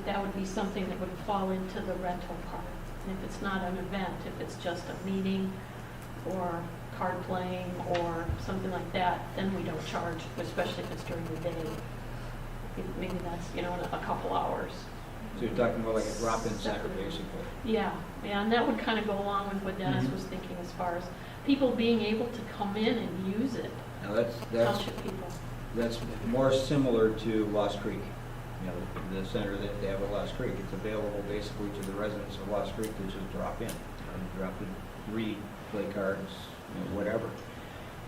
that would be something that would fall into the rental part. And if it's not an event, if it's just a meeting or card playing or something like that, then we don't charge, especially if it's during the day. Maybe that's, in a couple hours. So you're talking about like a drop-in center, basically? Yeah, and that would kind of go along with what Dennis was thinking as far as people being able to come in and use it. Now that's Township people. That's more similar to Lost Creek. The center that they have at Lost Creek. It's available basically to the residents of Lost Creek to just drop in, drop in, read, play cards, whatever.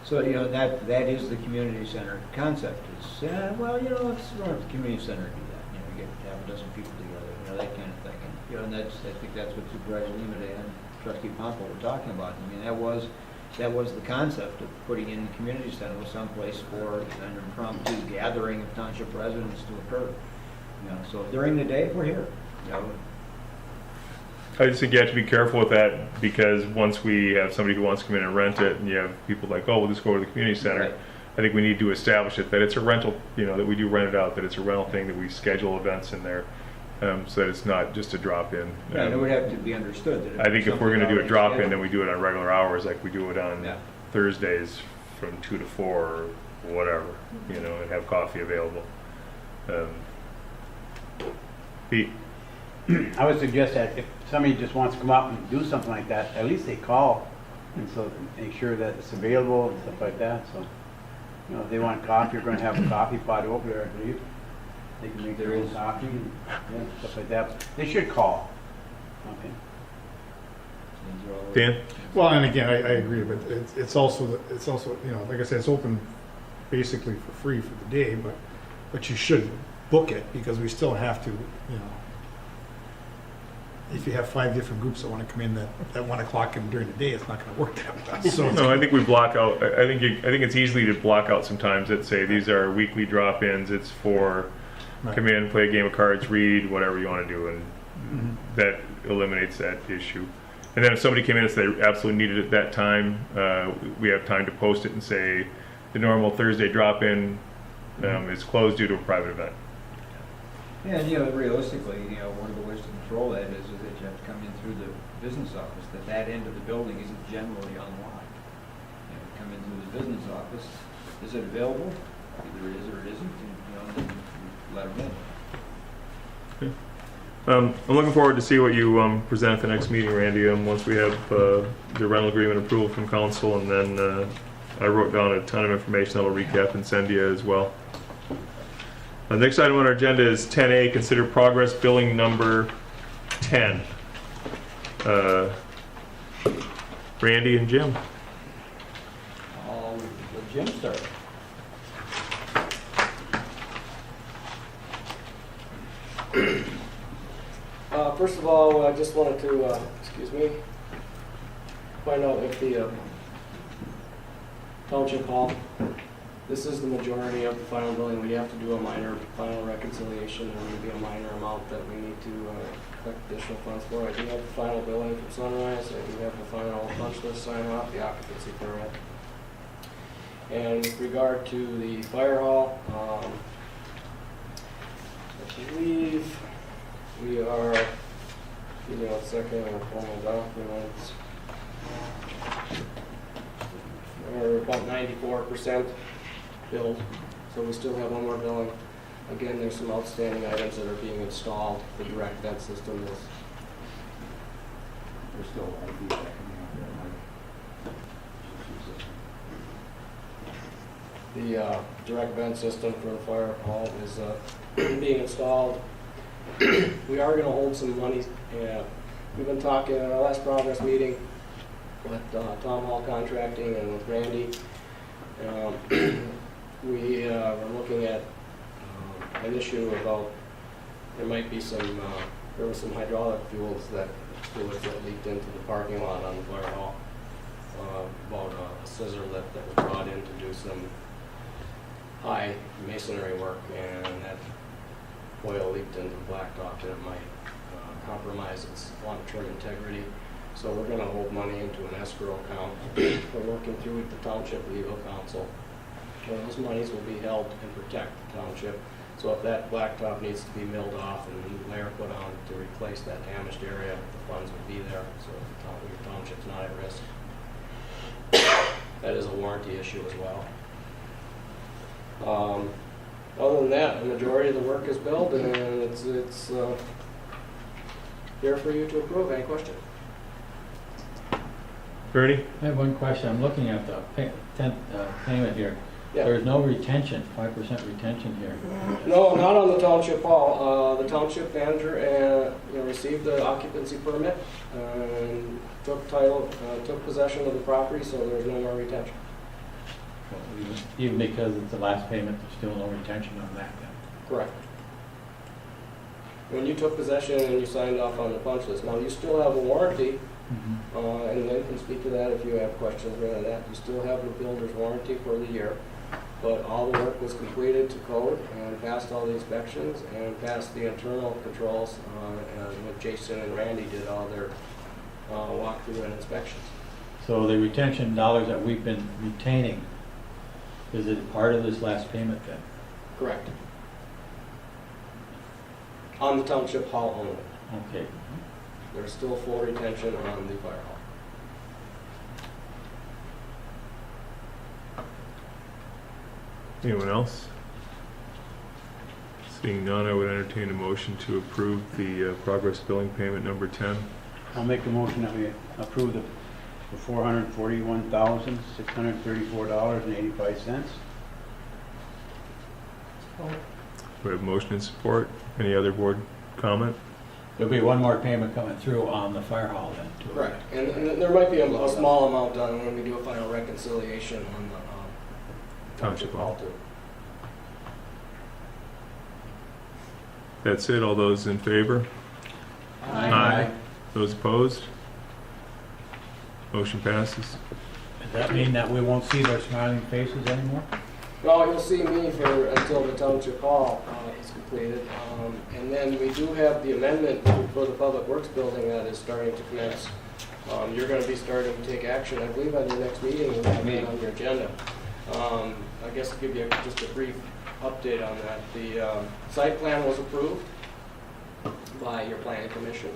So that is the community center concept. It's it's sort of the community center do that. You get half a dozen people together, that kind of thing. And I think that's what Supervisor Limade and Trustee Pompa were talking about. I mean, that was the concept of putting in the community center was someplace for an impromptu gathering of township residents to occur. So during the day, we're here. I just think you have to be careful with that because once we have somebody who wants to come in and rent it and you have people like, oh, we'll just go to the community center. Right. I think we need to establish it that it's a rental, that we do rent it out, that it's a rental thing, that we schedule events in there so that it's not just a drop-in. Yeah, and it would have to be understood that I think if we're going to do a something drop-in, already then we do it on regular hours like we do it on Yeah. Thursdays from 2 to 4 or whatever, and have coffee available. Pete? I would suggest that if somebody just wants to come up and do something like that, at least they call, and so make sure that it's available and stuff like that, so, if they want coffee, you're gonna have a coffee pot over there, I believe. They can make their own coffee and stuff like that. They should call. Okay. Dan? Well, and again, I agree, but it's also, like I said, it's open basically for free for the day, but you should book it because we still have to, if you have 5 different groups that want to come in at 1 o'clock and during the day, it's not going to work that well. So No, I think we block out. I think it's easy to block out sometimes that say these are weekly drop-ins. It's for come in, play a game of cards, read, whatever you want to do, and that eliminates that issue. And then if somebody came in and said they absolutely needed it at that time, we have time to post it and say the normal Thursday drop-in is closed due to a private event. Yeah, and realistically, one of the ways to control that is that you have to come in through the business office, that end of the building isn't generally unlocked. You come in through the business office, is it available? Either it is or it isn't, and then you let them in. I'm looking forward to see what you present at the next meeting, Randy, once we have the rental agreement approval from council, and then I wrote down a ton of information that I'll recap and send you as well. The next item on our agenda is 10A, consider progress billing number 10. Randy and Jim. I'll let Jim start. First of all, I just wanted to, find out if the Township Hall, this is the majority of the final building. We have to do a minor final reconciliation. There may be a minor amount that we need to collect additional funds for. I do have the final building from Sunrise. I do have the final punch list sign off, the occupancy permit. And with regard to the fire hall, I believe we are, give me 1 second, I'll pull my documents. We're about 94% built, so we still have one more building. Again, there's some outstanding items that are being installed. The direct vent system is, There's still a lot of feedback coming out there, Mike. the direct vent system for the fire hall is being installed. We are going to hold some money. We've been talking at our last progress meeting with Town Hall Contracting and with Randy. We were looking at an issue about there might be some, there was some hydraulic fluids that leaked into the parking lot on the fire hall. About a scissor lift that was brought in to do some high masonry work, and that oil leaked into the blacktop, and it might compromise its long-term integrity. So we're going to hold money into an escrow account. We're working through with the Township Legal Counsel. Those monies will be held and protect the township. So if that blacktop needs to be milled off and a new layer put on to replace that damaged area, the funds will be there, so the township's not at risk. That is a warranty issue as well. Other than that, the majority of the work is built, and it's here for you to approve. Any question? Bernie? I have one question. I'm looking at the payment here. Yeah. There's no retention, 5% retention here. No, not on the township hall. The township manager received the occupancy permit and took possession of the property, so there's no more retention. Even because it's the last payment, there's still no retention on that then? Correct. When you took possession and you signed off on the punch list, now you still have a warranty, and Lynn can speak to that if you have questions related to that. You still have the builder's warranty for the year, but all the work was completed to code and passed all the inspections and passed the internal controls, and when Jason and Randy did all their walkthrough and inspections. So the retention dollars that we've been retaining, is it part of this last payment then? Correct. On the township hall only. Okay. There's still full retention on the fire hall. Anyone else? Seeing none, I would entertain a motion to approve the progress billing payment number 10. I'll make a motion that we approve the $441,634.85. We have motion and support. Any other board comment? There'll be one more payment coming through on the fire hall then, too. Correct. And there might be a small amount done when we do a final reconciliation on the Township Hall. too. That's it. All those in favor? Aye. Those opposed? Motion passes. Does that mean that we won't see their smiling faces anymore? No, you'll see me until the township hall is completed. And then we do have the amendment for the Public Works building that is starting to commence. You're going to be starting to take action, I believe, on your next meeting. You'll have it on your agenda. I guess to give you just a brief update on that. The site plan was approved by your planning commission.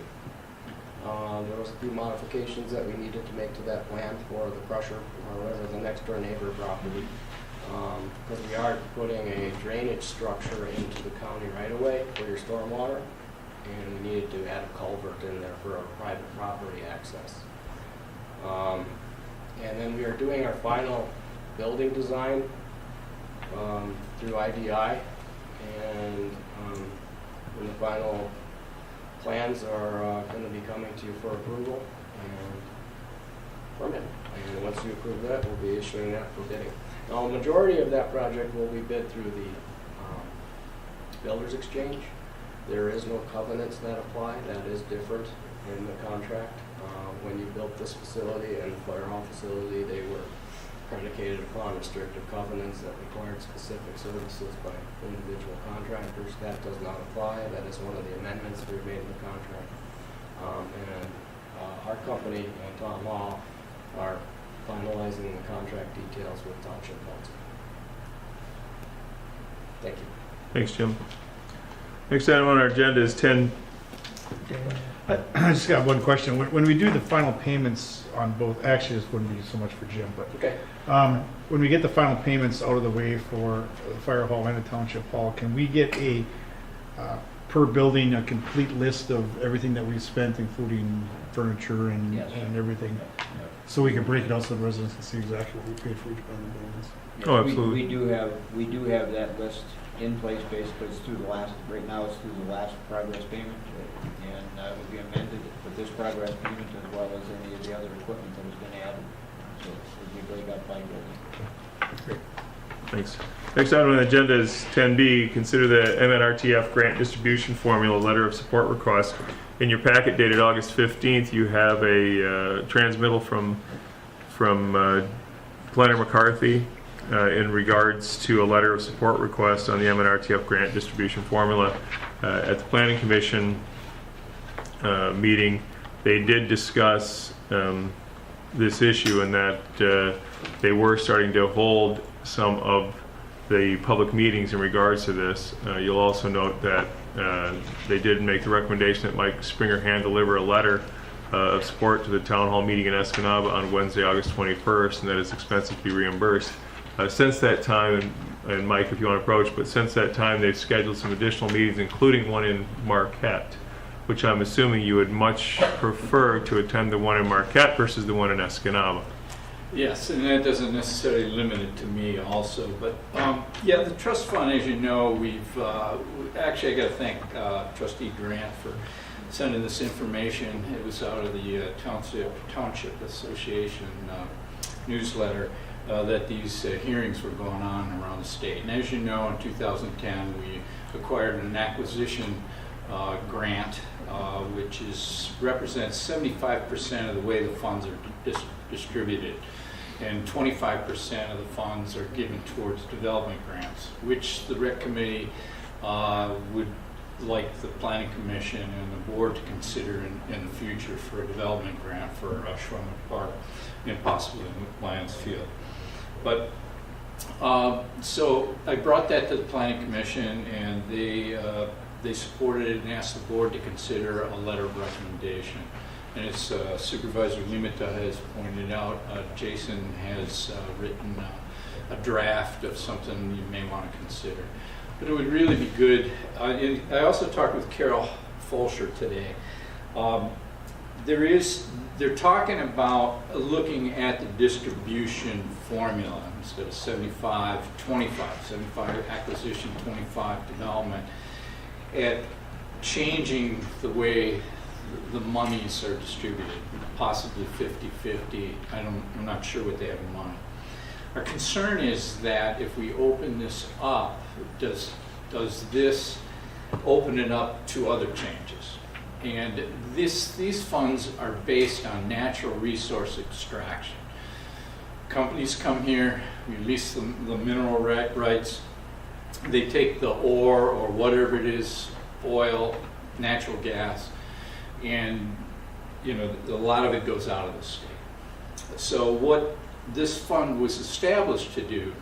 There was a few modifications that we needed to make to that plan for the crusher, or rather the next door neighbor property. Because we are putting a drainage structure into the county right-of-way for your stormwater, and we needed to add a culvert in there for our private property access. And then we are doing our final building design through IDI, and when the final plans are going to be coming to you for approval and permit. And once you approve that, we'll be issuing that for bidding. Now, the majority of that project will be bid through the Builders Exchange. There is no covenants that apply. That is different in the contract. When you built this facility and the fire hall facility, they were predicated upon restrictive covenants that required specific services by individual contractors. That does not apply. That is one of the amendments we made in the contract. Our company and Tom Law are finalizing the contract details with Township Council. Thank you. Thanks, Jim. Next item on our agenda is 10. I just got one question. When we do the final payments on both, actually this wouldn't be so much for Jim, but Okay. when we get the final payments out of the way for the fire hall and the township hall, can we get a per building a complete list of everything that we've spent, including furniture and, Yes. and everything, so we can break it out so the residents can see exactly what we paid for each one of the buildings? Oh, absolutely. We do have that list in place, basically. It's through the last, right now it's through the last progress payment, and it will be amended with this progress payment as well as any of the other equipment that has been added. So it will be break up by building. Thanks. Next item on the agenda is 10B. Consider the MNRTF grant distribution formula letter of support request. In your packet dated August 15th, you have a transmittal from Planner McCarthy in regards to a letter of support request on the MNRTF grant distribution formula. At the Planning Commission meeting, they did discuss this issue, and that they were starting to hold some of the public meetings in regards to this. You'll also note that they did make the recommendation that Mike Springer hand deliver a letter of support to the town hall meeting in Escanaba on Wednesday, August 21st, and that his expenses be reimbursed. Since that time, and Mike, if you want to approach, but since that time, they've scheduled some additional meetings, including one in Marquete, which I'm assuming you would much prefer to attend the one in Marquete versus the one in Escanaba. Yes, and that doesn't necessarily limit it to me also, but yeah, the trust fund, as you know, we've actually, I got to thank Trustee Grant for sending this information. It was out of the Township Association newsletter that these hearings were going on around the state. And as you know, in 2010, we acquired an acquisition grant, which represents 75% of the way the funds are distributed, and 25% of the funds are given towards development grants, which the Rec Committee would like the Planning Commission and the board to consider in the future for a development grant for Schwimmer Park and possibly Lions Field. But so I brought that to the Planning Commission, and they supported it and asked the board to consider a letter of recommendation. And as Supervisor Limita has pointed out, Jason has written a draft of something you may want to consider. But it would really be good. I also talked with Carol Fulsher today. They're talking about looking at the distribution formula instead of 75-25, 75 acquisition, 25 development, at changing the way the monies are distributed, possibly 50-50. I'm not sure what they have in mind. Our concern is that if we open this up, does this open it up to other changes? And these funds are based on natural resource extraction. Companies come here, we lease the mineral rights, they take the ore or whatever it is, oil, natural gas, and a lot of it goes out of the state. So what this fund was established to do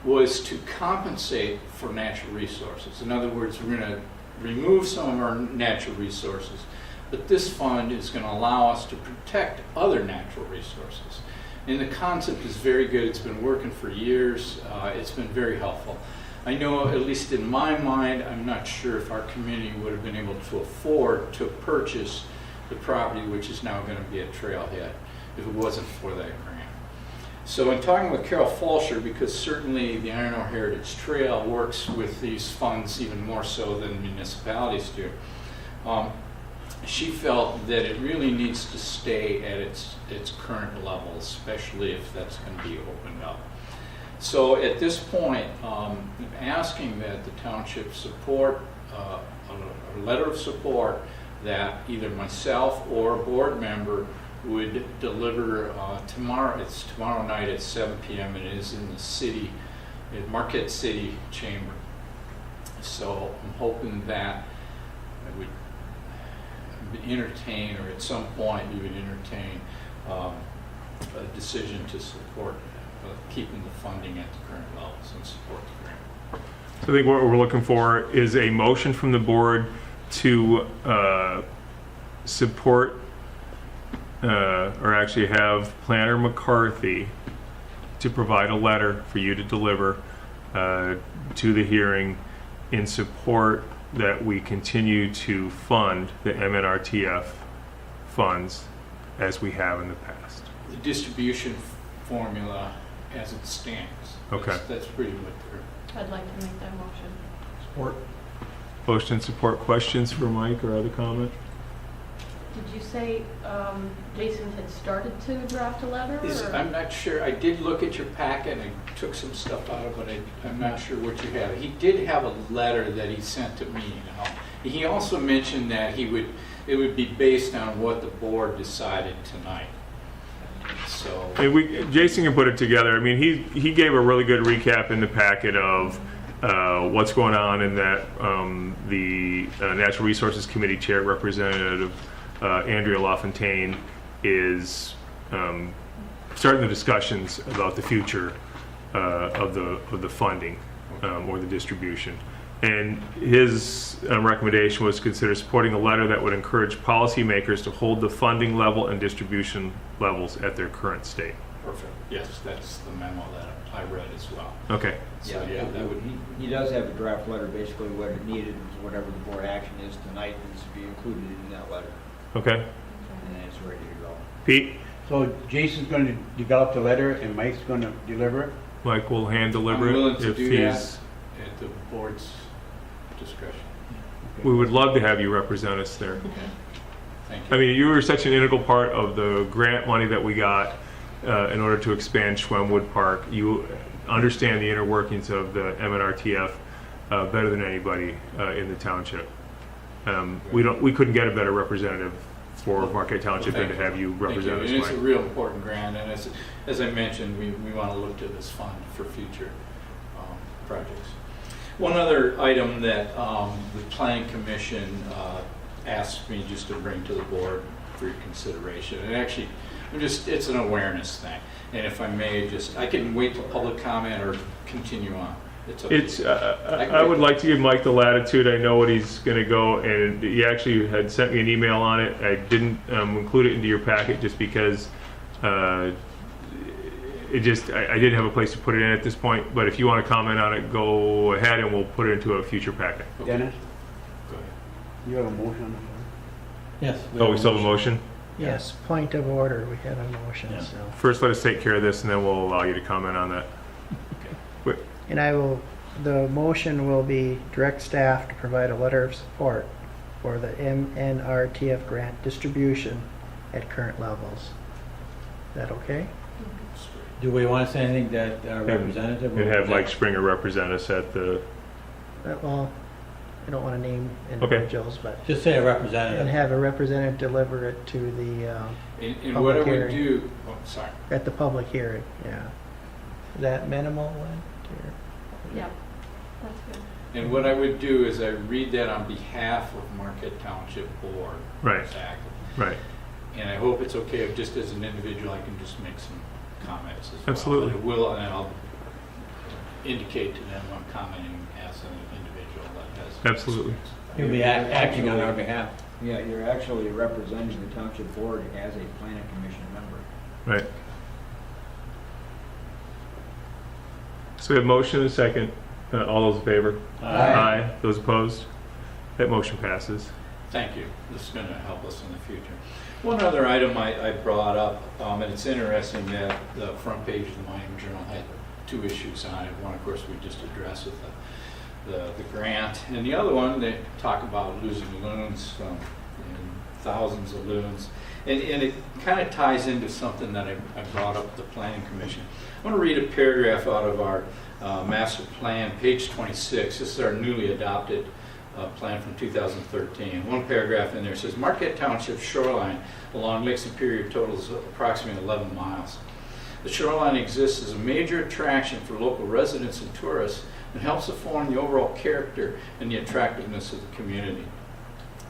was to compensate for natural resources. In other words, we're going to remove some of our natural resources, but this fund is going to allow us to protect other natural resources. And the concept is very good. It's been working for years. It's been very helpful. I know, at least in my mind, I'm not sure if our community would have been able to afford to purchase the property, which is now going to be a trailhead, if it wasn't for that grant. So in talking with Carol Fulsher, because certainly the Iron Ore Heritage Trail works with these funds even more so than municipalities do, she felt that it really needs to stay at its current level, especially if that's going to be opened up. So at this point, I'm asking that the township support a letter of support that either myself or a board member would deliver tomorrow. It's tomorrow night at 7 p.m. and it is in the city, in Marquette City Chamber. So I'm hoping that I would entertain, or at some point you would entertain a decision to support keeping the funding at the current levels and support the grant. So I think what we're looking for is a motion from the board to support or actually have Planner McCarthy to provide a letter for you to deliver to the hearing in support that we continue to fund the MNRTF funds as we have in the past. The distribution formula as it stands. Okay. That's pretty much there. I'd like to make that motion. Support. Motion and support. Questions for Mike or other comment? Did you say Jason had started to draft a letter? Or? I'm not sure. I did look at your packet and I took some stuff out of it. I'm not sure what you have. He did have a letter that he sent to me. He also mentioned that it would be based on what the board decided tonight. So Jason can put it together. I mean, he gave a really good recap in the packet of what's going on in that the Natural Resources Committee Chair Representative Andrea LaFontaine is starting the discussions about the future of the funding or the distribution. And his recommendation was to consider supporting a letter that would encourage policymakers to hold the funding level and distribution levels at their current state. perfect. Yes, that's the memo that I read as well. Okay. So yeah, that would. He does have a draft letter, basically what it needed is whatever the board action is tonight needs to be included in that letter, Okay. and then it's ready to go. Pete? So Jason's going to develop the letter and Mike's going to deliver it? Mike will hand deliver I'm willing it to if do he's. that at the board's discretion. We would love to have you represent us there. Thank you. I mean, you were such an integral part of the grant money that we got in order to expand Schwemmwood Park. You understand the inner workings of the MNRTF better than anybody in the township. We couldn't get a better representative for Marquette Township than to have you represent us. Thank you. And it's a Mike. real important grant, and as I mentioned, we want to look to this fund for future projects. One other item that the Planning Commission asked me just to bring to the board for your consideration, and actually, it's an awareness thing. And if I may, I can wait till public comment or continue on. It's okay. I would like to give Mike the latitude. I know what he's going to go, and he actually had sent me an email on it. I didn't include it into your packet just because I didn't have a place to put it in at this point. But if you want to comment on it, go ahead, and we'll put it into a future packet. Dennis, Go ahead. you have a motion on the floor? Yes. Oh, we still have a motion? Yes, point of order, we had a motion, Yeah. so. First, let us take care of this, and then we'll allow you to comment on that. And the motion will be direct staff to provide a letter of support for the MNRTF grant distribution at current levels. Is that okay? Do we want to say anything that our representative? And have Mike Springer represent us at the, Well, I don't want to name Okay. individuals, but, Just say a and representative. have a representative deliver it to the, And what I Public would hearing. do, sorry. at the public hearing, yeah. Is that minimal, Lynn? Yeah, that's good. And what I would do is I read that on behalf of Marquette Township Board. Right. Exactly. right. And I hope it's okay if just as an individual, I can just make some comments as well. Absolutely. And I will, and I'll indicate to them I'm commenting as an individual that has. Absolutely. You'll be acting on our behalf. Yeah, you're actually representing the township board as a planning commission member. Right. So we have motion and a second. All those in favor? Aye. Those opposed? That motion passes. Thank you. This is going to help us in the future. One other item I brought up, and it's interesting that the front page of the Miami Journal had two issues on it. One, of course, we just addressed with the grant, and the other one, they talk about losing loons, and thousands of loons. And it kind of ties into something that I brought up at the Planning Commission. I want to read a paragraph out of our master plan, page 26. This is our newly adopted plan from 2013. One paragraph in there says, Marquette Township shoreline along Lake Superior totals approximately 11 miles. The shoreline exists as a major attraction for local residents and tourists and helps to form the overall character and the attractiveness of the community.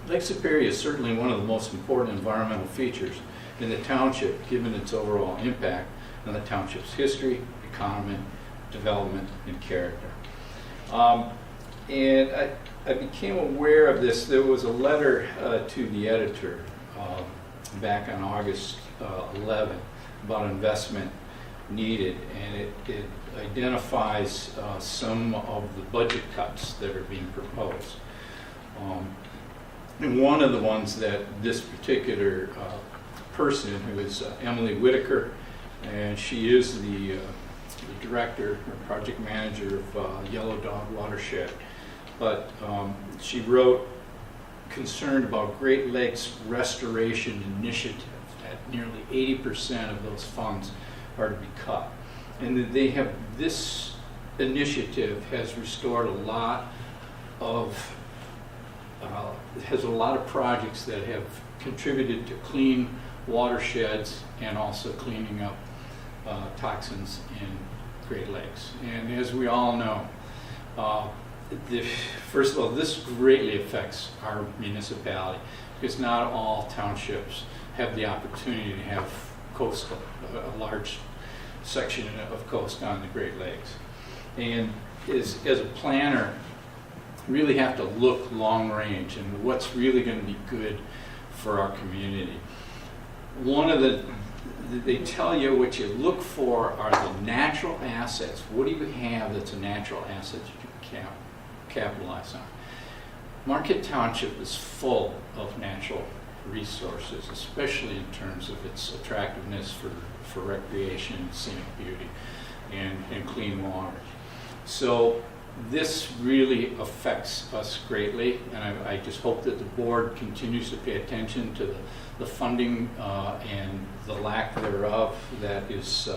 Lake Superior is certainly one of the most important environmental features in the township, given its overall impact on the township's history, economy, development, and character. And I became aware of this. There was a letter to the editor back on August 11 about investment needed, and it identifies some of the budget cuts that are being proposed. And one of the ones that this particular person, who is Emily Whitaker, and she is the director or project manager of Yellow Dog Watershed, but she wrote concerned about Great Lakes Restoration Initiative, that nearly 80% of those funds are to be cut. And that they have, this initiative has restored a lot of, has a lot of projects that have contributed to clean watersheds and also cleaning up toxins in Great Lakes. And as we all know, first of all, this greatly affects our municipality because not all townships have the opportunity to have coastal, a large section of coast on the Great Lakes. And as a planner, really have to look long range and what's really going to be good for our community. One of they tell you what you look for are the natural assets. What do you have that's a natural asset that you can capitalize on? Marquette Township is full of natural resources, especially in terms of its attractiveness for recreation, scenic beauty, and clean water. So this really affects us greatly, and I just hope that the board continues to pay attention to the funding and the lack thereof that is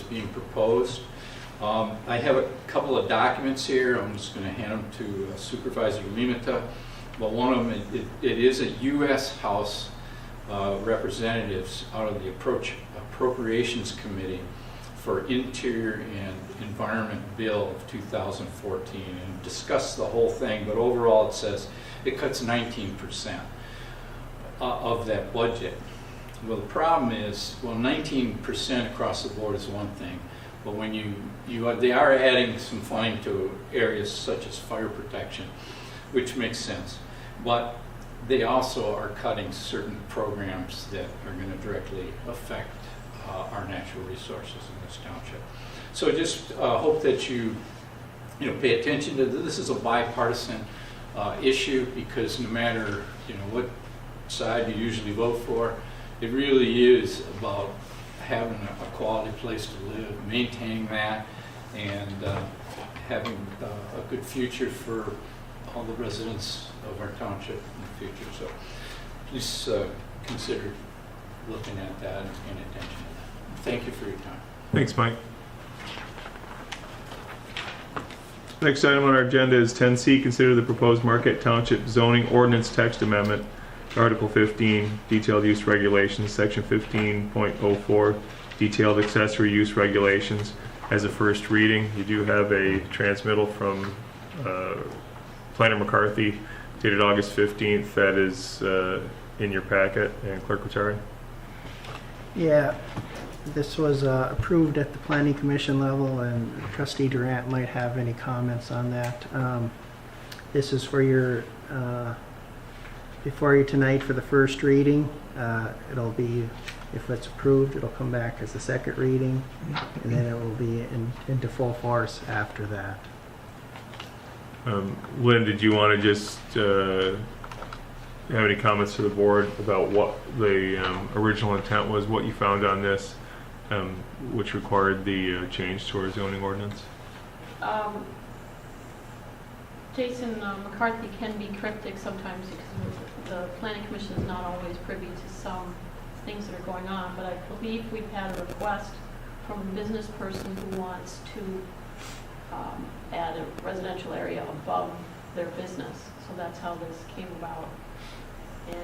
being proposed. I have a couple of documents here. I'm just going to hand them to Supervisor Limita. But one of them, it is a U.S. House representatives out of the Appropriations Committee for Interior and Environment Bill of 2014, and discuss the whole thing. But overall, it says it cuts 19% of that budget. Well, the problem is, well, 19% across the board is one thing, but when they are adding some funding to areas such as fire protection, which makes sense. But they also are cutting certain programs that are going to directly affect our natural resources in this township. So I just hope that you pay attention to this. This is a bipartisan issue, because no matter what side you usually vote for, it really is about having a quality place to live, maintaining that, and having a good future for all the residents of our township in the future. So please consider looking at that and paying attention to that. Thank you for your time. Thanks, Mike. Next item on our agenda is 10C, consider the proposed Marquette Township zoning ordinance text amendment, Article 15, detailed use regulations, Section 15.04, detailed accessory use regulations, as a first reading. You do have a transmittal from Planner McCarthy dated August 15th that is in your packet, and Clerk Rattari. Yeah, this was approved at the Planning Commission level, and Trustee Durant might have any comments on that. This is for your, before you tonight for the first reading. It'll be, if it's approved, it'll come back as the second reading, and then it will be into full force after that. Lynn, did you want to just have any comments to the board about what the original intent was, what you found on this, which required the change to our zoning ordinance? Jason McCarthy can be cryptic sometimes because the Planning Commission is not always privy to some things that are going on, but I believe we've had a request from a business person who wants to add a residential area above their business. So that's how this came about. And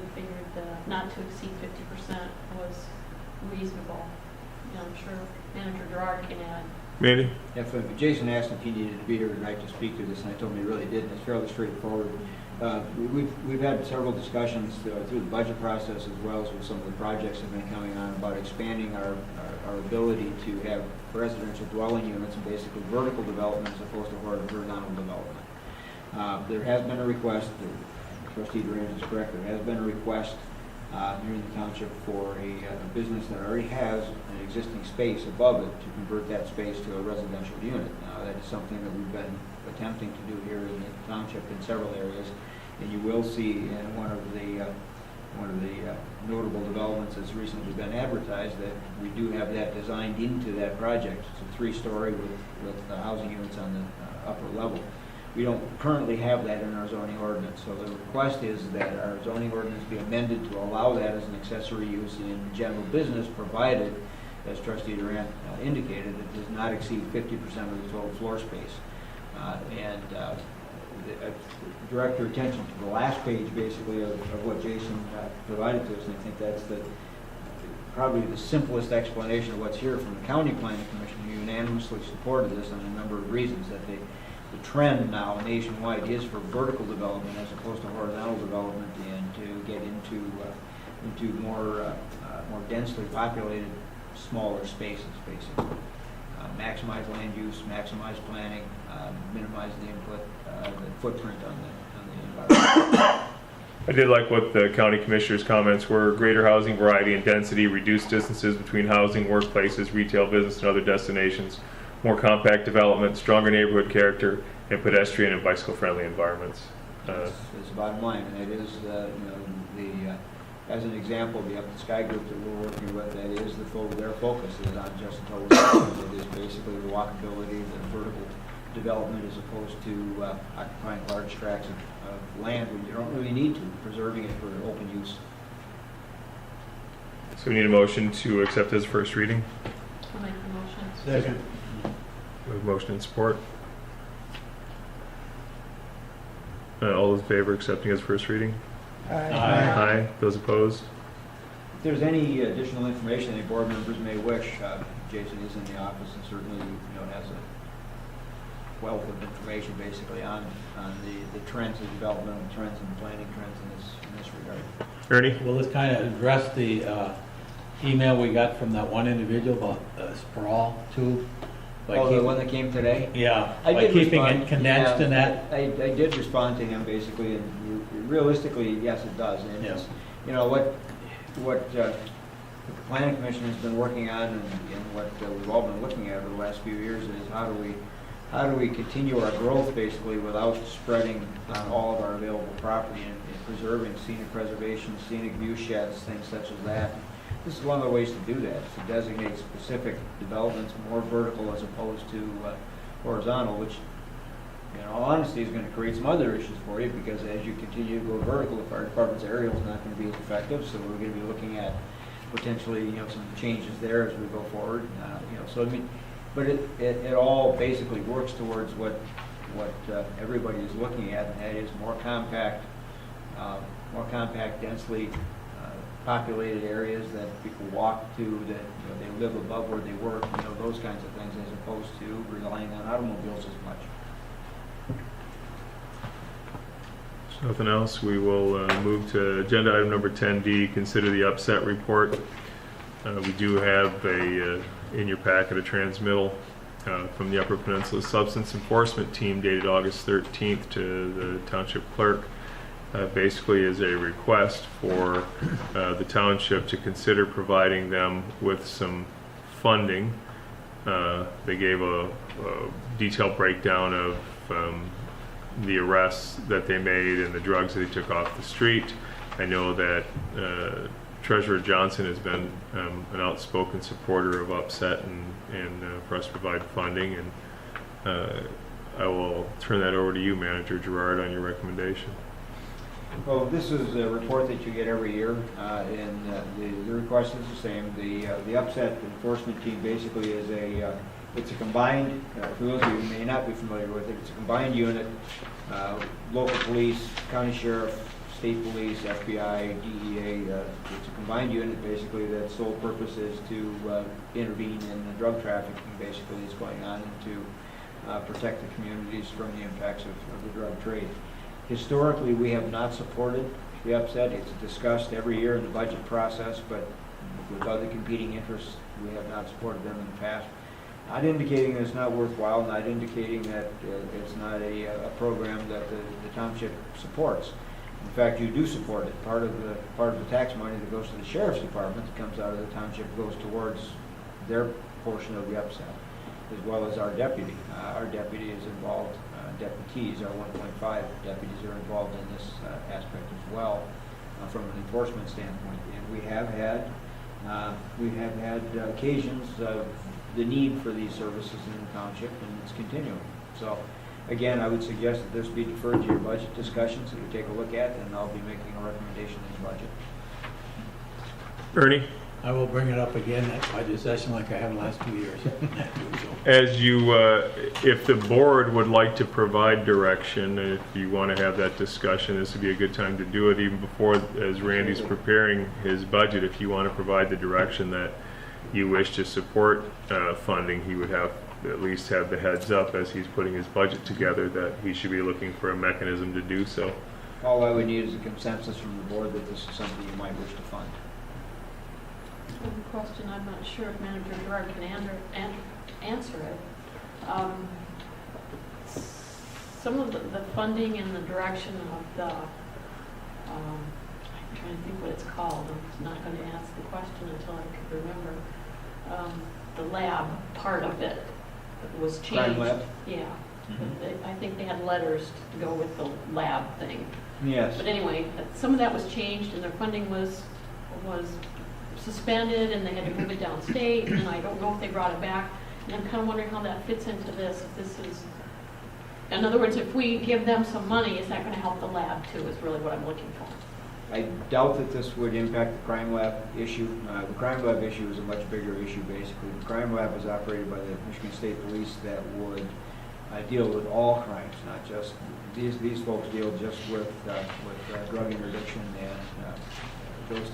we figured not to exceed 50% was reasonable. I'm sure Manager Gerard can add. Mandy? If Jason asked if he needed to be here tonight to speak to this, and I told him he really didn't. It's fairly straightforward. We've had several discussions through the budget process as well as with some of the projects that have been coming on about expanding our ability to have residential dwelling units and basically vertical development as opposed to horizontal development. There has been a request, Trustee Durant is correct, there has been a request here in the township for a business that already has an existing space above it to convert that space to a residential unit. Now, that is something that we've been attempting to do here in the township in several areas, and you will see in one of the notable developments that's recently been advertised that we do have that designed into that project. It's a 3-story with the housing units on the upper level. We don't currently have that in our zoning ordinance, so the request is that our zoning ordinance be amended to allow that as an accessory use in general business, provided, as Trustee Durant indicated, it does not exceed 50% of the total floor space. Direct your attention to the last page, basically, of what Jason provided to us, and I think that's probably the simplest explanation of what's here from the County Planning Commission, who unanimously supported this on a number of reasons, that the trend now nationwide is for vertical development as opposed to horizontal development, and to get into more densely populated, smaller spaces, basically. Maximize land use, maximize planning, minimize the footprint on the environment. I did like what the county commissioner's comments were: greater housing variety and density, reduced distances between housing, workplaces, retail, business, and other destinations, more compact development, stronger neighborhood character, and pedestrian and bicycle-friendly environments. That's the bottom line, and it is, as an example, the Up the Sky group that we're working with, that is their focus is on just total development. It is basically the walkability, the vertical development, as opposed to occupying large tracts of land when you don't really need to, preserving it for open use. So we need a motion to accept as first reading. I'll make the motion. Second. We have motion and support. All those in favor of accepting as first reading? Aye. Those opposed? If there's any additional information any board members may wish, Jason is in the office and certainly has a wealth of information basically on the trends, the developmental trends and planning trends in this regard. Ernie? Will this kind of address the email we got from that one individual about sprawl too? The one that came today? Yeah, I by did keeping respond, it condensed in that. I did respond to him basically, and realistically, yes, it does. And Yeah. it's, what the Planning Commission has been working on, and what we've all been looking at over the last few years, is how do we continue our growth basically without spreading on all of our available property and preserving scenic preservation, scenic view sheds, things such as that. This is one of the ways to do that, is to designate specific developments more vertical as opposed to horizontal, which, in all honesty, is going to create some other issues for you, because as you continue to go vertical, the fire department's aerial is not going to be as effective, so we're going to be looking at potentially, some changes there as we go forward. So I mean, but it all basically works towards what everybody is looking at, and that is more compact, densely populated areas that people walk to, that they live above where they work, those kinds of things, as opposed to relying on automobiles as much. So nothing else. We will move to agenda item number 10D, consider the upset report. We do have in your packet a transmittal from the Upper Peninsula Substance Enforcement Team dated August 13th to the Township Clerk. Basically is a request for the Township to consider providing them with some funding. They gave a detailed breakdown of the arrests that they made and the drugs that they took off the street. I know that Treasurer Johnson has been an outspoken supporter of upset and for us to provide funding, and I will turn that over to you, Manager Gerard, on your recommendation. Well, this is a report that you get every year, and the request is the same. The upset enforcement team basically is It's a combined, for those of you who may not be familiar with it, it's a combined unit, local police, county sheriff, state police, FBI, DEA. It's a combined unit basically that's sole purpose is to intervene in the drug trafficking basically that's going on and to protect the communities from the impacts of the drug trade. Historically, we have not supported the upset. It's discussed every year in the budget process, but with other competing interests, we have not supported them in the past. Not indicating that it's not worthwhile, not indicating that it's not a program that the township supports. In fact, you do support it. Part of the tax money that goes to the sheriff's department that comes out of the township goes towards their portion of the upset, as well as our deputy. Our deputy is involved. Deputies, our 1.5 deputies are involved in this aspect as well from an enforcement standpoint. And we have had occasions of the need for these services in the township, and it's continuing. So, again, I would suggest that this be deferred to your budget discussions that you take a look at, and I'll be making a recommendation in the budget. Ernie? I will bring it up again at budget session like I have in the last 2 years. As you, if the board would like to provide direction, if you want to have that discussion, this would be a good time to do it even before, as Randy's preparing his budget. If you want to provide the direction that you wish to support funding, he would have at least have the heads up as he's putting his budget together that he should be looking for a mechanism to do so. All I would need is a consensus from the board that this is something you might wish to fund. One question, I'm not sure if Manager Gerard can answer it. Some of the funding and the direction of the, I'm trying to think what it's called. I'm not going to ask the question until I can remember. The lab part of it was changed. Crime lab? Yeah. I think they had letters to go with the lab thing. Yes. But anyway, some of that was changed and their funding was suspended and they had to move it downstate, and I don't know if they brought it back. And I'm kind of wondering how that fits into this. If this is, in other words, if we give them some money, is that going to help the lab too, is really what I'm looking for. I doubt that this would impact the crime lab issue. The crime lab issue is a much bigger issue, basically. The crime lab is operated by the Michigan State Police that would deal with all crimes, not just, these folks deal just with drug interdiction and those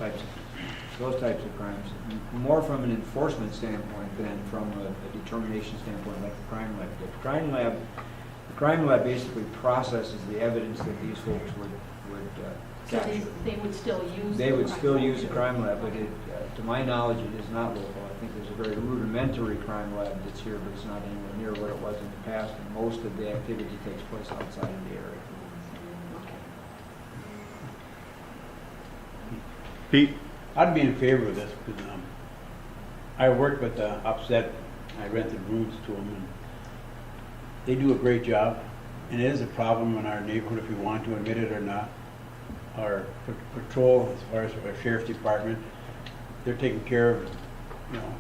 types of crimes, more from an enforcement standpoint than from a determination standpoint like the crime lab did. The crime lab basically processes the evidence that these folks would So capture. they would still use They the would crime still lab. use the crime lab, but to my knowledge, it is not local. I think there's a very rudimentary crime lab that's here, but it's not anywhere near what it was in the past, and most of the activity takes place outside of the area. Pete? I'd be in favor of this because I worked with the upset. I rented rooms to them, and they do a great job. And it is a problem in our neighborhood, if we want to admit it or not. Our patrol, as far as our sheriff's department, they're taking care of,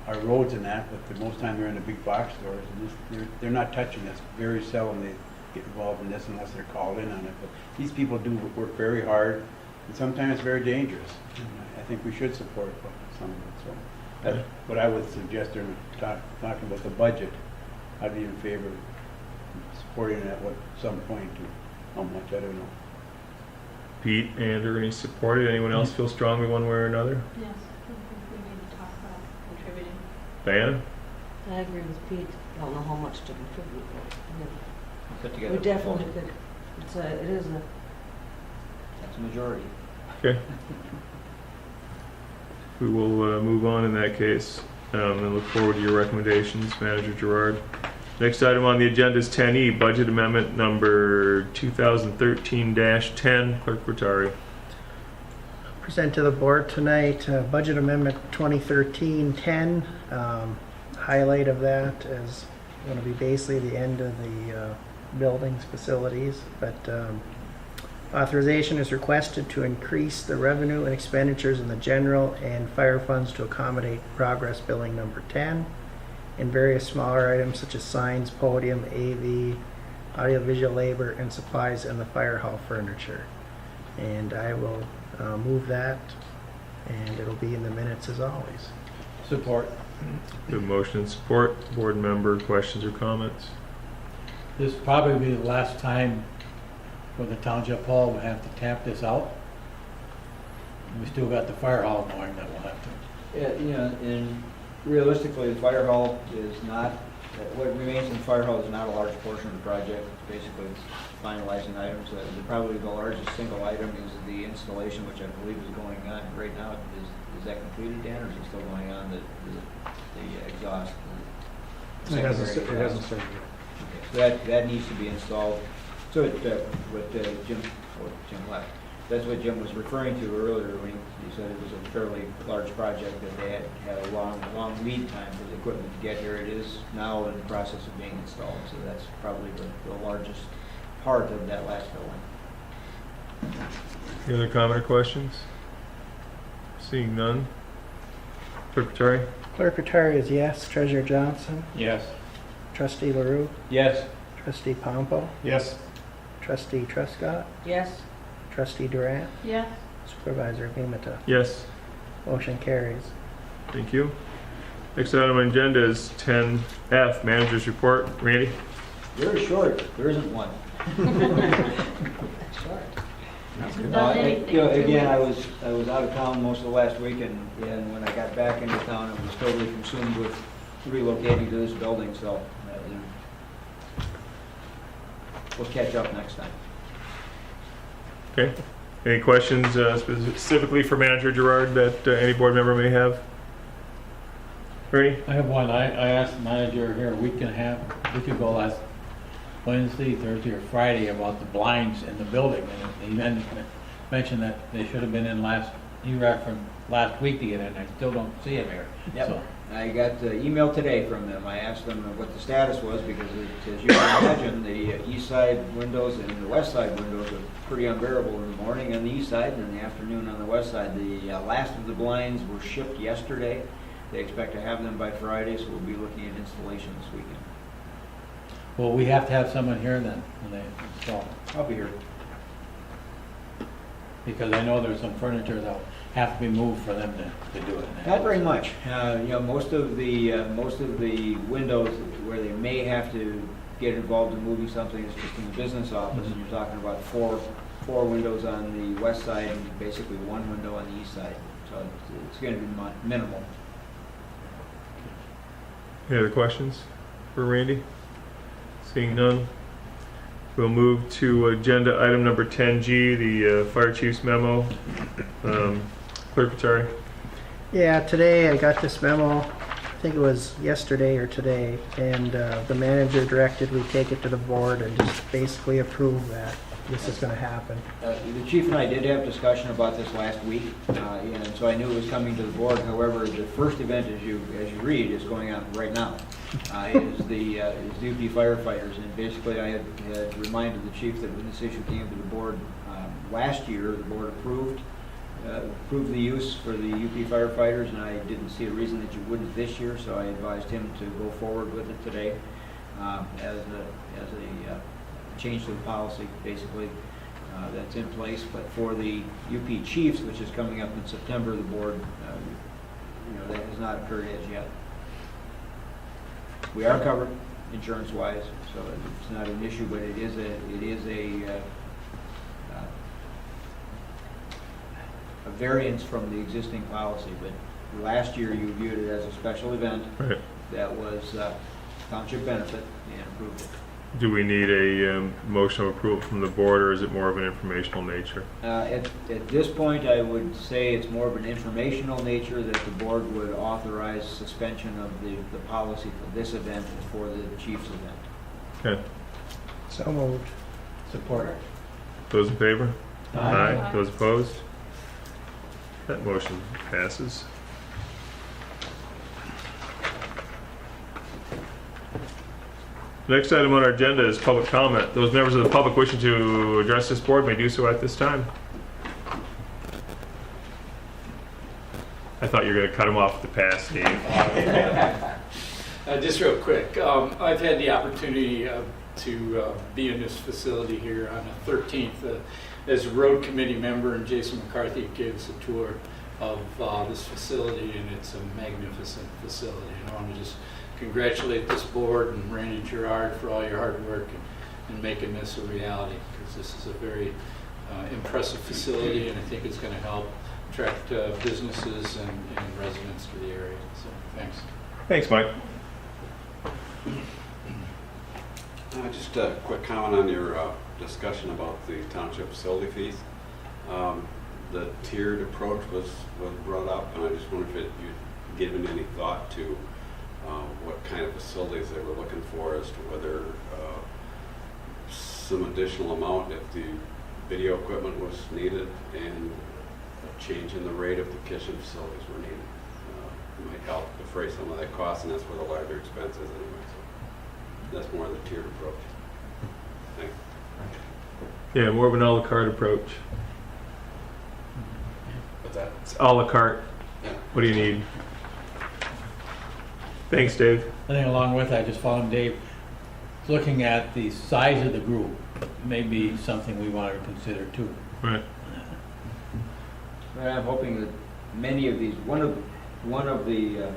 our roads and that. But most time they're in the big box stores, and they're not touching this. Very seldom they get involved in this unless they're called in on it. But these people do work very hard, and sometimes it's very dangerous. And I think we should support some of it. So that's what I would suggest during talking about the budget. I'd be in favor of supporting it at some point. How much, I don't know. Pete and Ernie support it. Anyone else feel strongly one way or another? Yes, I think we need to talk about contributing. Diana? I agree with Pete. I don't know how much to contribute, Put but together we a definitely proposal. could. It is a, That's a majority. Okay. We will move on in that case and look forward to your recommendations, Manager Gerard. Next item on the agenda is 10E, Budget Amendment number 2013-10. Clerk Rattari. Present to the board tonight, Budget Amendment 2013-10. Highlight of that is going to be basically the end of the buildings, facilities, but authorization is requested to increase the revenue and expenditures in the general and fire funds to accommodate progress billing number 10 and various smaller items such as signs, podium, AV, audiovisual labor, and supplies in the fire hall furniture. And I will move that, and it'll be in the minutes as always. Support. Good motion and support. Board member questions or comments? This will probably be the last time for the Township Hall we have to tap this out. We still got the fire hall mowing that we'll have to. Yeah, you know, and realistically, the fire hall is not, what remains in the fire hall is not a large portion of the project. Basically, it's finalizing items. Probably the largest single item is the installation, which I believe is going on right now. Is that completed, Dan, or is it still going on, the exhaust? It hasn't started yet. Okay, so that needs to be installed. So what Jim left, that's what Jim was referring to earlier when he said it was a fairly large project, that they had a long lead time for the equipment to get here. It is now in the process of being installed, so that's probably the largest part of that last building. Any other comment or questions? Seeing none. Clerk Peteri? Clerk Peteri is yes. Treasurer Johnson? Yes. Trustee LaRue? Yes. Trustee Pompo? Yes. Trustee Truscott? Yes, Trustee Durant? Yes. Supervisor Pimenta? Yes. Motion carries. Thank you. Next item on the agenda is 10F, Manager's Report. Randy? Very short, there isn't one. Hasn't done anything. Again, I was out of town most of the last week, and when I got back into town, I was totally consumed with relocating to this building, so we'll catch up next time. Okay. Any questions specifically for Manager Gerard that any board member may have? Ernie? I have one. I asked the manager here a week ago last Wednesday, Thursday, or Friday about the blinds in the building. And he mentioned that they should have been in he referenced last week to get in. I still don't see them here. Yep. So, I got the email today from them. I asked them what the status was because, as you can imagine, the east side windows and the west side windows are pretty unbearable in the morning on the east side, and in the afternoon on the west side. The last of the blinds were shipped yesterday. They expect to have them by Friday, so we'll be looking at installation this weekend. well, we have to have someone here then when they install. I'll be here. Because I know there's some furniture that'll have to be moved for them to do it. Not very much. Most of the windows where they may have to get involved in moving something is just in the business office, and you're talking about four windows on the west side and basically one window on the east side. So it's going to be minimal. Any other questions for Randy? Seeing none. We'll move to agenda item number 10G, the Fire Chief's memo. Clerk Peteri? Yeah, today I got this memo, I think it was yesterday or today, and the manager directed we take it to the board and just basically approve that this is going to happen. The chief and I did have discussion about this last week, and so I knew it was coming to the board. However, the first event, as you read, is going on right now. Is the UP firefighters, and basically I had reminded the chief that when this issue came to the board last year, the board approved the use for the UP firefighters, and I didn't see a reason that you wouldn't this year, so I advised him to go forward with it today as a change to the policy, basically, that's in place. But for the UP chiefs, which is coming up in September, the board, that has not occurred as yet. We are covered insurance-wise, so it's not an issue, but it is a variance from the existing policy. But last year you viewed it as a special event. Right. That was township benefit and approved it. Do we need a motion of approval from the board, or is it more of an informational nature? At this point, I would say it's more of an informational nature that the board would authorize suspension of the policy for this event and for the chief's event. Okay. So moved. Support. Those in favor? Aye. Those opposed? That motion passes. Next item on our agenda is public comment. Those members of the public wishing to address this board may do so at this time. I thought you were going to cut him off with the pass, Steve. Just real quick, I've had the opportunity to be in this facility here on the 13th as a road committee member, and Jason McCarthy gave us a tour. of this facility, and it's a magnificent facility. And I want to just congratulate this board and Randy Gerard for all your hard work in making this a reality, because this is a very impressive facility, and I think it's going to help attract businesses and residents to the area. So thanks. Thanks, Mike. Just a quick comment on your discussion about the township facility fees. The tiered approach was brought up, and I just wonder if you'd given any thought to what kind of facilities they were looking for, as to whether some additional amount if the video equipment was needed, and a change in the rate of the kitchen facilities were needed. It might help defray some of that cost, and that's where the larger expense is anyway. So that's more of the tiered approach. Thanks. Yeah, more of an a la carte approach. What's that? It's a la carte. Yeah. What do you need? Thanks, Dave. I think along with that, just following Dave, looking at the size of the group may be something we want to consider too. Right. But I'm hoping that many of these, one of the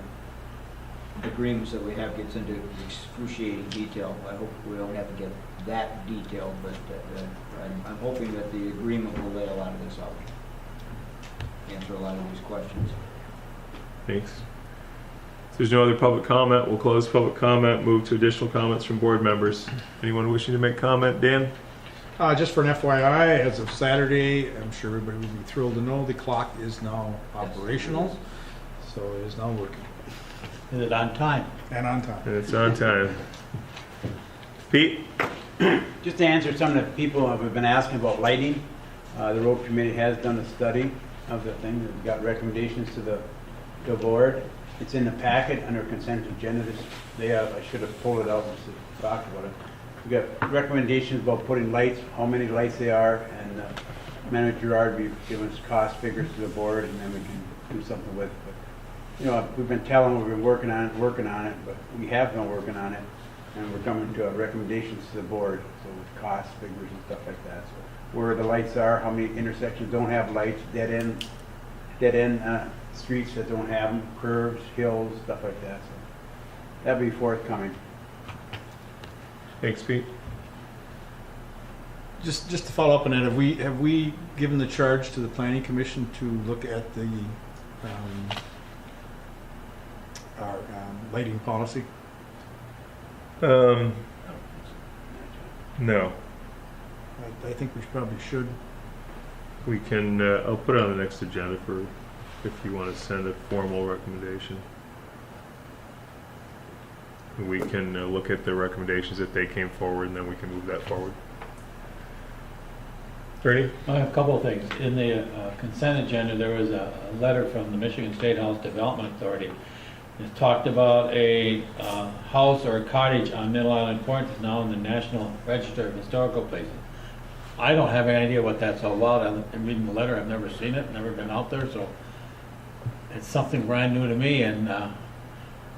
agreements that we have gets into excruciating detail. I hope we don't have to get that detailed, but I'm hoping that the agreement will lay a lot of this out, answer a lot of these questions. Thanks. If there's no other public comment, we'll close public comment, move to additional comments from board members. Anyone wishing to make comment? Dan? Just for an FYI, as of Saturday, I'm sure everybody would be thrilled to know the clock is now operational, so it is now working. Is it on time? And on time. And it's on time. Pete? Just to answer some of the people who have been asking about lighting, the road committee has done a study of the thing. They've got recommendations to the board. It's in the packet under consent agenda. I should have pulled it out and talked about it. We've got recommendations about putting lights, how many lights they are, and Manager Gerard will be giving us cost figures to the board, and then we can do something with it. But, we've been telling them we've been working on it, but we have been working on it, and we're coming to recommendations to the board, so with cost figures and stuff like that. So where the lights are, how many intersections don't have lights, dead end streets that don't have them, curves, hills, stuff like that. So that'll be forthcoming. Thanks, Pete. Just to follow up on that, have we given the charge to the planning commission to look at the our lighting policy? No. I think we probably should. We can, I'll put it on the next agenda for if you want to send a formal recommendation. We can look at the recommendations that they came forward, and then we can move that forward. Ernie? I have a couple of things. In the consent agenda, there was a letter from the Michigan State House Development Authority. It talked about a house or a cottage on Middle Island Point that's now in the National Register of Historical Places. I don't have any idea what that's all about. I'm reading the letter. I've never seen it, never been out there, so it's something brand new to me, and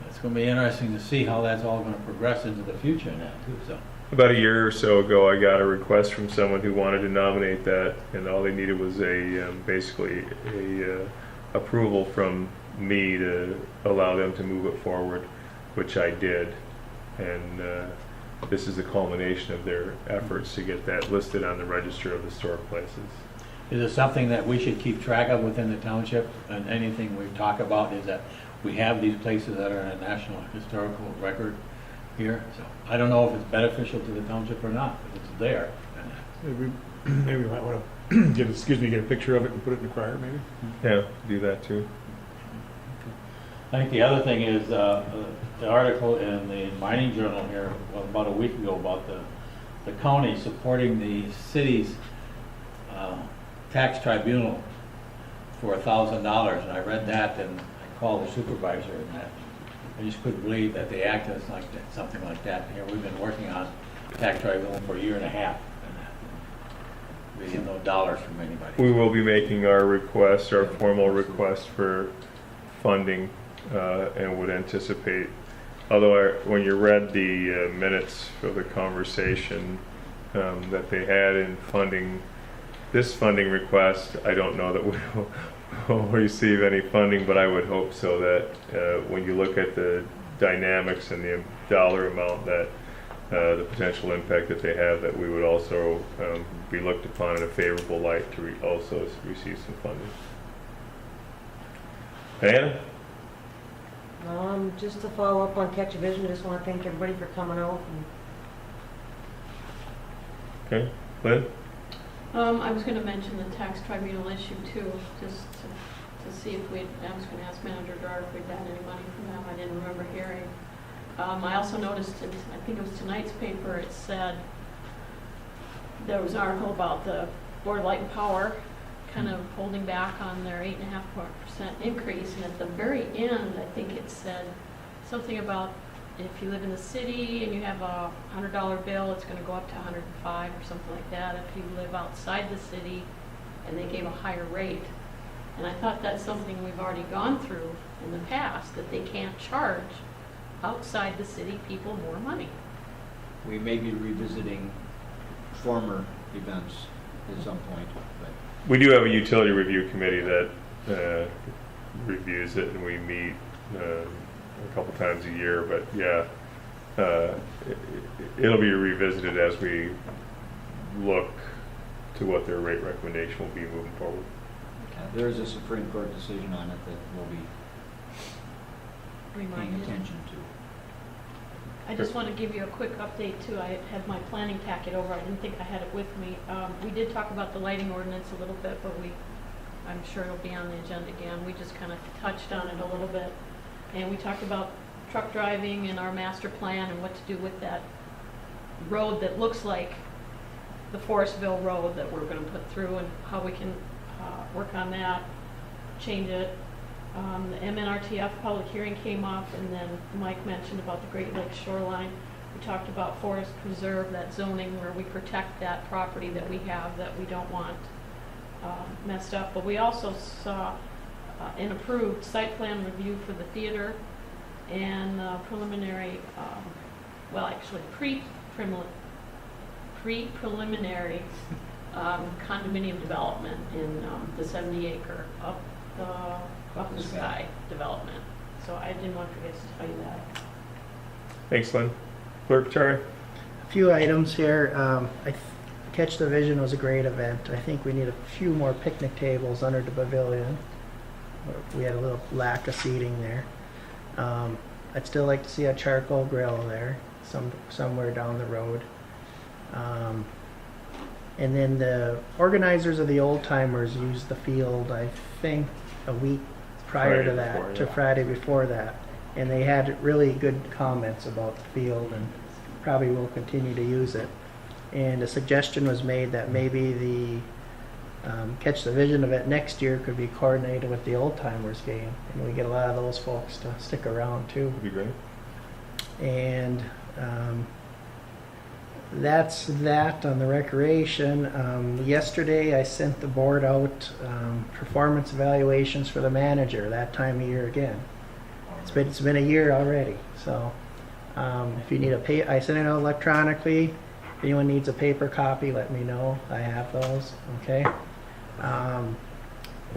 it's going to be interesting to see how that's all going to progress into the future now, too. So. About a year or so ago, I got a request from someone who wanted to nominate that, and all they needed was basically a approval from me to allow them to move it forward, which I did. And this is the culmination of their efforts to get that listed on the Register of Historic Places. Is it something that we should keep track of within the township? And anything we talk about is that we have these places that are in a national historical record here. So I don't know if it's beneficial to the township or not, but it's there. Maybe we might want to get a picture of it and put it in the crier, maybe. Yeah, do that too. I think the other thing is the article in the Mining Journal here about a week ago about the county supporting the city's tax tribunal for $1,000, and I read that and I called the supervisor, and I just couldn't believe that they acted like that, something like that. Here we've been working on tax tribunal for a year and a half, and we get no dollars from anybody. We will be making our request, our formal request for funding, and would anticipate, although when you read the minutes of the conversation that they had in funding this funding request, I don't know that receive any funding, but I would hope so that when you look at the dynamics and the dollar amount that the potential impact that they have, that we would also be looked upon in a favorable light to also receive some funding. Diana? Just to follow up on Catch a Vision, just want to thank everybody for coming out. Okay. Lynn? I was going to mention the tax tribunal issue too, just to see if I was going to ask Manager Dart if we'd gotten any money from them. I didn't remember hearing. I also noticed, I think it was tonight's paper, it said, there was an article about the Board of Light and Power kind of holding back on their 8.5% increase, and at the very end, I think it said something about if you live in the city and you have a $100 bill, it's going to go up to $105 or something like that. If you live outside the city, and they gave a higher rate. And I thought that's something we've already gone through in the past, that they can't charge outside the city people more money. We may be revisiting former events at some point, but We do have a utility review committee that reviews it, and we meet a couple times a year, but yeah, it'll be revisited as we look to what their rate recommendation will be moving forward. there is a Supreme Court decision on it that we'll be paying Reminded. attention to. I just want to give you a quick update too. I had my planning packet over. I didn't think I had it with me. We did talk about the lighting ordinance a little bit, but I'm sure it'll be on the agenda again. We just kind of touched on it a little bit. And we talked about truck driving and our master plan and what to do with that road that looks like the Forestville Road that we're going to put through, and how we can work on that, change it. The MNRTF public hearing came up, and then Mike mentioned about the Great Lakes shoreline. We talked about forest preserve, that zoning where we protect that property that we have that we don't want messed up. But we also saw an approved site plan review for the theater and preliminary, well actually pre-preliminary condominium development in the 70-acre up the sky development. So I didn't want to forget to tell you that. Thanks, Lynn. Clerk Terry? A few items here. Catch the Vision was a great event. I think we need a few more picnic tables under the pavilion. We had a little lack of seating there. I'd still like to see a charcoal grill there, somewhere down the road. And then the organizers of the Old Timers used the field, I think, a week prior to that, to Friday before that. And they had really good comments about the field, and probably will continue to use it. And a suggestion was made that maybe the Catch the Vision event next year could be coordinated with the Old Timers game, and we get a lot of those folks to stick around too. Would be great. And that's that on the recreation. Yesterday I sent the board out performance evaluations for the manager, that time of year again. It's been a year already, so if you need I sent it out electronically. If anyone needs a paper copy, let me know. I have those. Okay.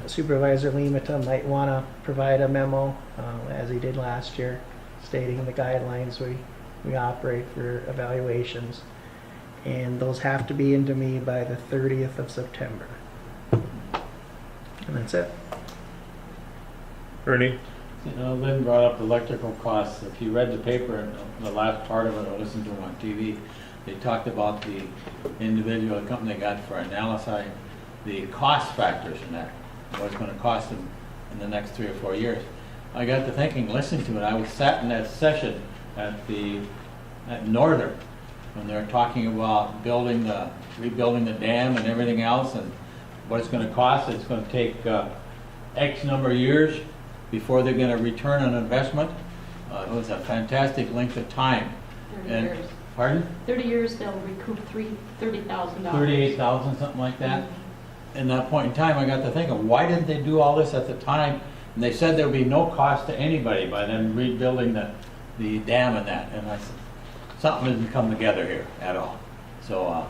Supervisor Limata might want to provide a memo, as he did last year, stating the guidelines we operate for evaluations. And those have to be into me by the 30th of September. And that's it. Ernie? Lynn brought up electrical costs. If you read the paper, and the last part of it, or listened to it on TV, they talked about the individual company they got for analyzing the cost factors in that, what it's going to cost them in the next 3 or 4 years. I got to thinking, listening to it, I was sat in that session at Northern, when they're talking about rebuilding the dam and everything else, and what it's going to cost. It's going to take X number of years before they're going to return on investment. It was a fantastic length of time. 30 years. Pardon? 30 years, they'll recoup $30,000. 38,000, something like that. In that point in time, I got to thinking, why didn't they do all this at the time? And they said there would be no cost to anybody by them rebuilding the dam and that. And I said, something doesn't come together here at all. So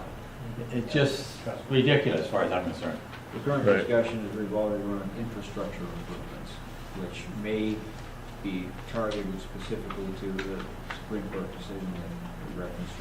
it's just ridiculous as far as I'm concerned. The current Right. discussion is revolving around infrastructure improvements, which may be targeted specifically to the Supreme Court decision that we referenced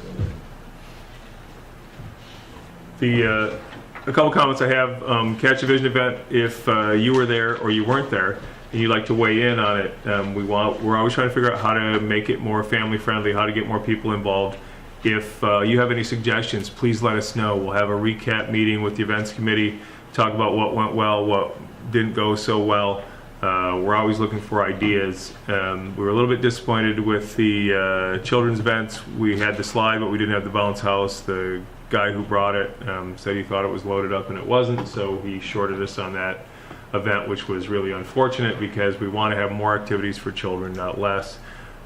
earlier. A couple comments I have, Catch a Vision event, if you were there or you weren't there, and you'd like to weigh in on it, we're always trying to figure out how to make it more family friendly, how to get more people involved. If you have any suggestions, please let us know. We'll have a recap meeting with the events committee, talk about what went well, what didn't go so well. We're always looking for ideas. We were a little bit disappointed with the children's events. We had the slide, but we didn't have the bounce house. The guy who brought it said he thought it was loaded up and it wasn't, so he shorted us on that event, which was really unfortunate because we want to have more activities for children, not less.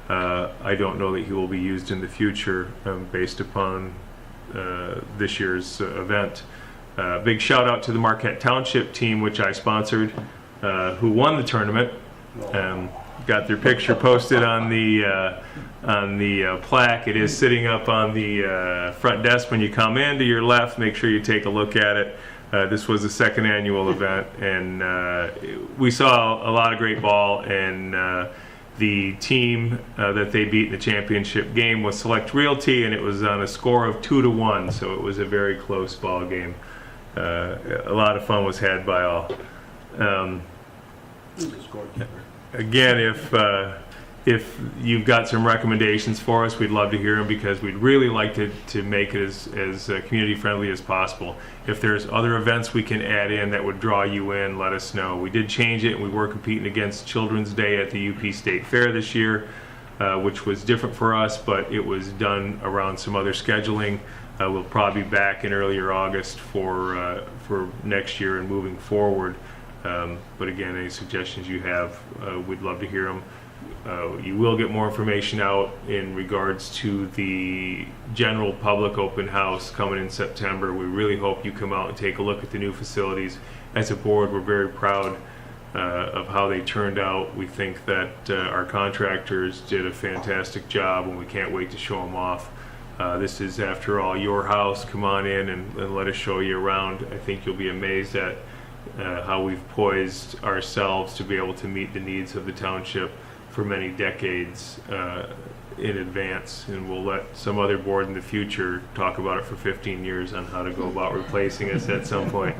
I don't know that he will be used in the future based upon this year's event. Big shout out to the Marquete Township team, which I sponsored, who won the tournament. Got their picture posted on the plaque. It is sitting up on the front desk when you come in. To your left, make sure you take a look at it. This was the second annual event, and we saw a lot of great ball, and the team that they beat in the championship game was Select Realty, and it was on a score of 2-1, so it was a very close ball game. A lot of fun was had by all. Again, if you've got some recommendations for us, we'd love to hear them because we'd really like to make it as community friendly as possible. If there's other events we can add in that would draw you in, let us know. We did change it, and we were competing against Children's Day at the UP State Fair this year, which was different for us, but it was done around some other scheduling. We'll probably be back in earlier August for next year and moving forward. But again, any suggestions you have, we'd love to hear them. You will get more information out in regards to the general public open house coming in September. We really hope you come out and take a look at the new facilities. As a board, we're very proud of how they turned out. We think that our contractors did a fantastic job, and we can't wait to show them off. This is, after all, your house. Come on in and let us show you around. I think you'll be amazed at how we've poised ourselves to be able to meet the needs of the township for many decades in advance, and we'll let some other board in the future talk about it for 15 years on how to go about replacing us at some point.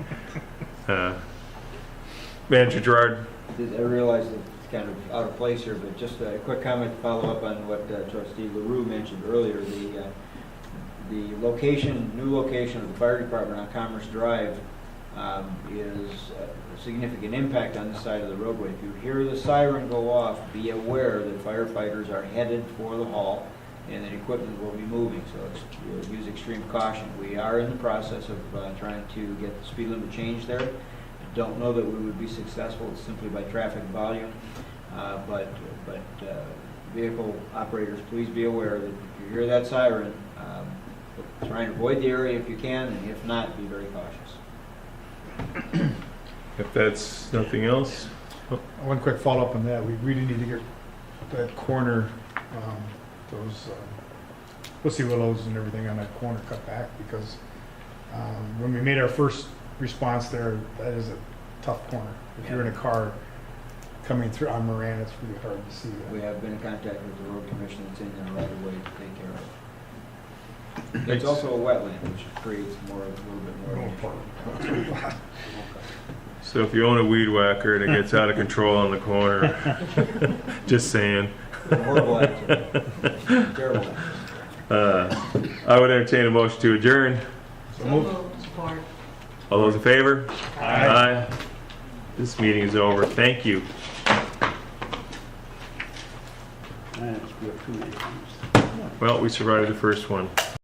Manager Gerard. I realize that it's kind of out of place here, but just a quick comment to follow up on what Trustee LaRue mentioned earlier. The location, new location of the fire department on Commerce Drive is a significant impact on this side of the roadway. If you hear the siren go off, be aware that firefighters are headed for the hall and that equipment will be moving, so use extreme caution. We are in the process of trying to get the speed limit changed there. I don't know that we would be successful simply by traffic volume, but vehicle operators, please be aware that if you hear that siren, try and avoid the area if you can, and if not, be very cautious. If that's nothing else. One quick follow-up on that. We really need to get that corner, those pussy willows and everything on that corner cut back, because when we made our first response there, that is a tough corner. If you're in a car coming through on Moran, it's really hard to see that. We have been in contact with the road commission that's in there right away to take care of it. It's also a wetland, which creates a little bit more. So if you own a weed whacker and it gets out of control on the corner, just saying. Horrible accident. Terrible accident. I would entertain a motion to adjourn. So moved. Support. All those in favor? Aye. This meeting is over. Thank you. Well, we survived the first one.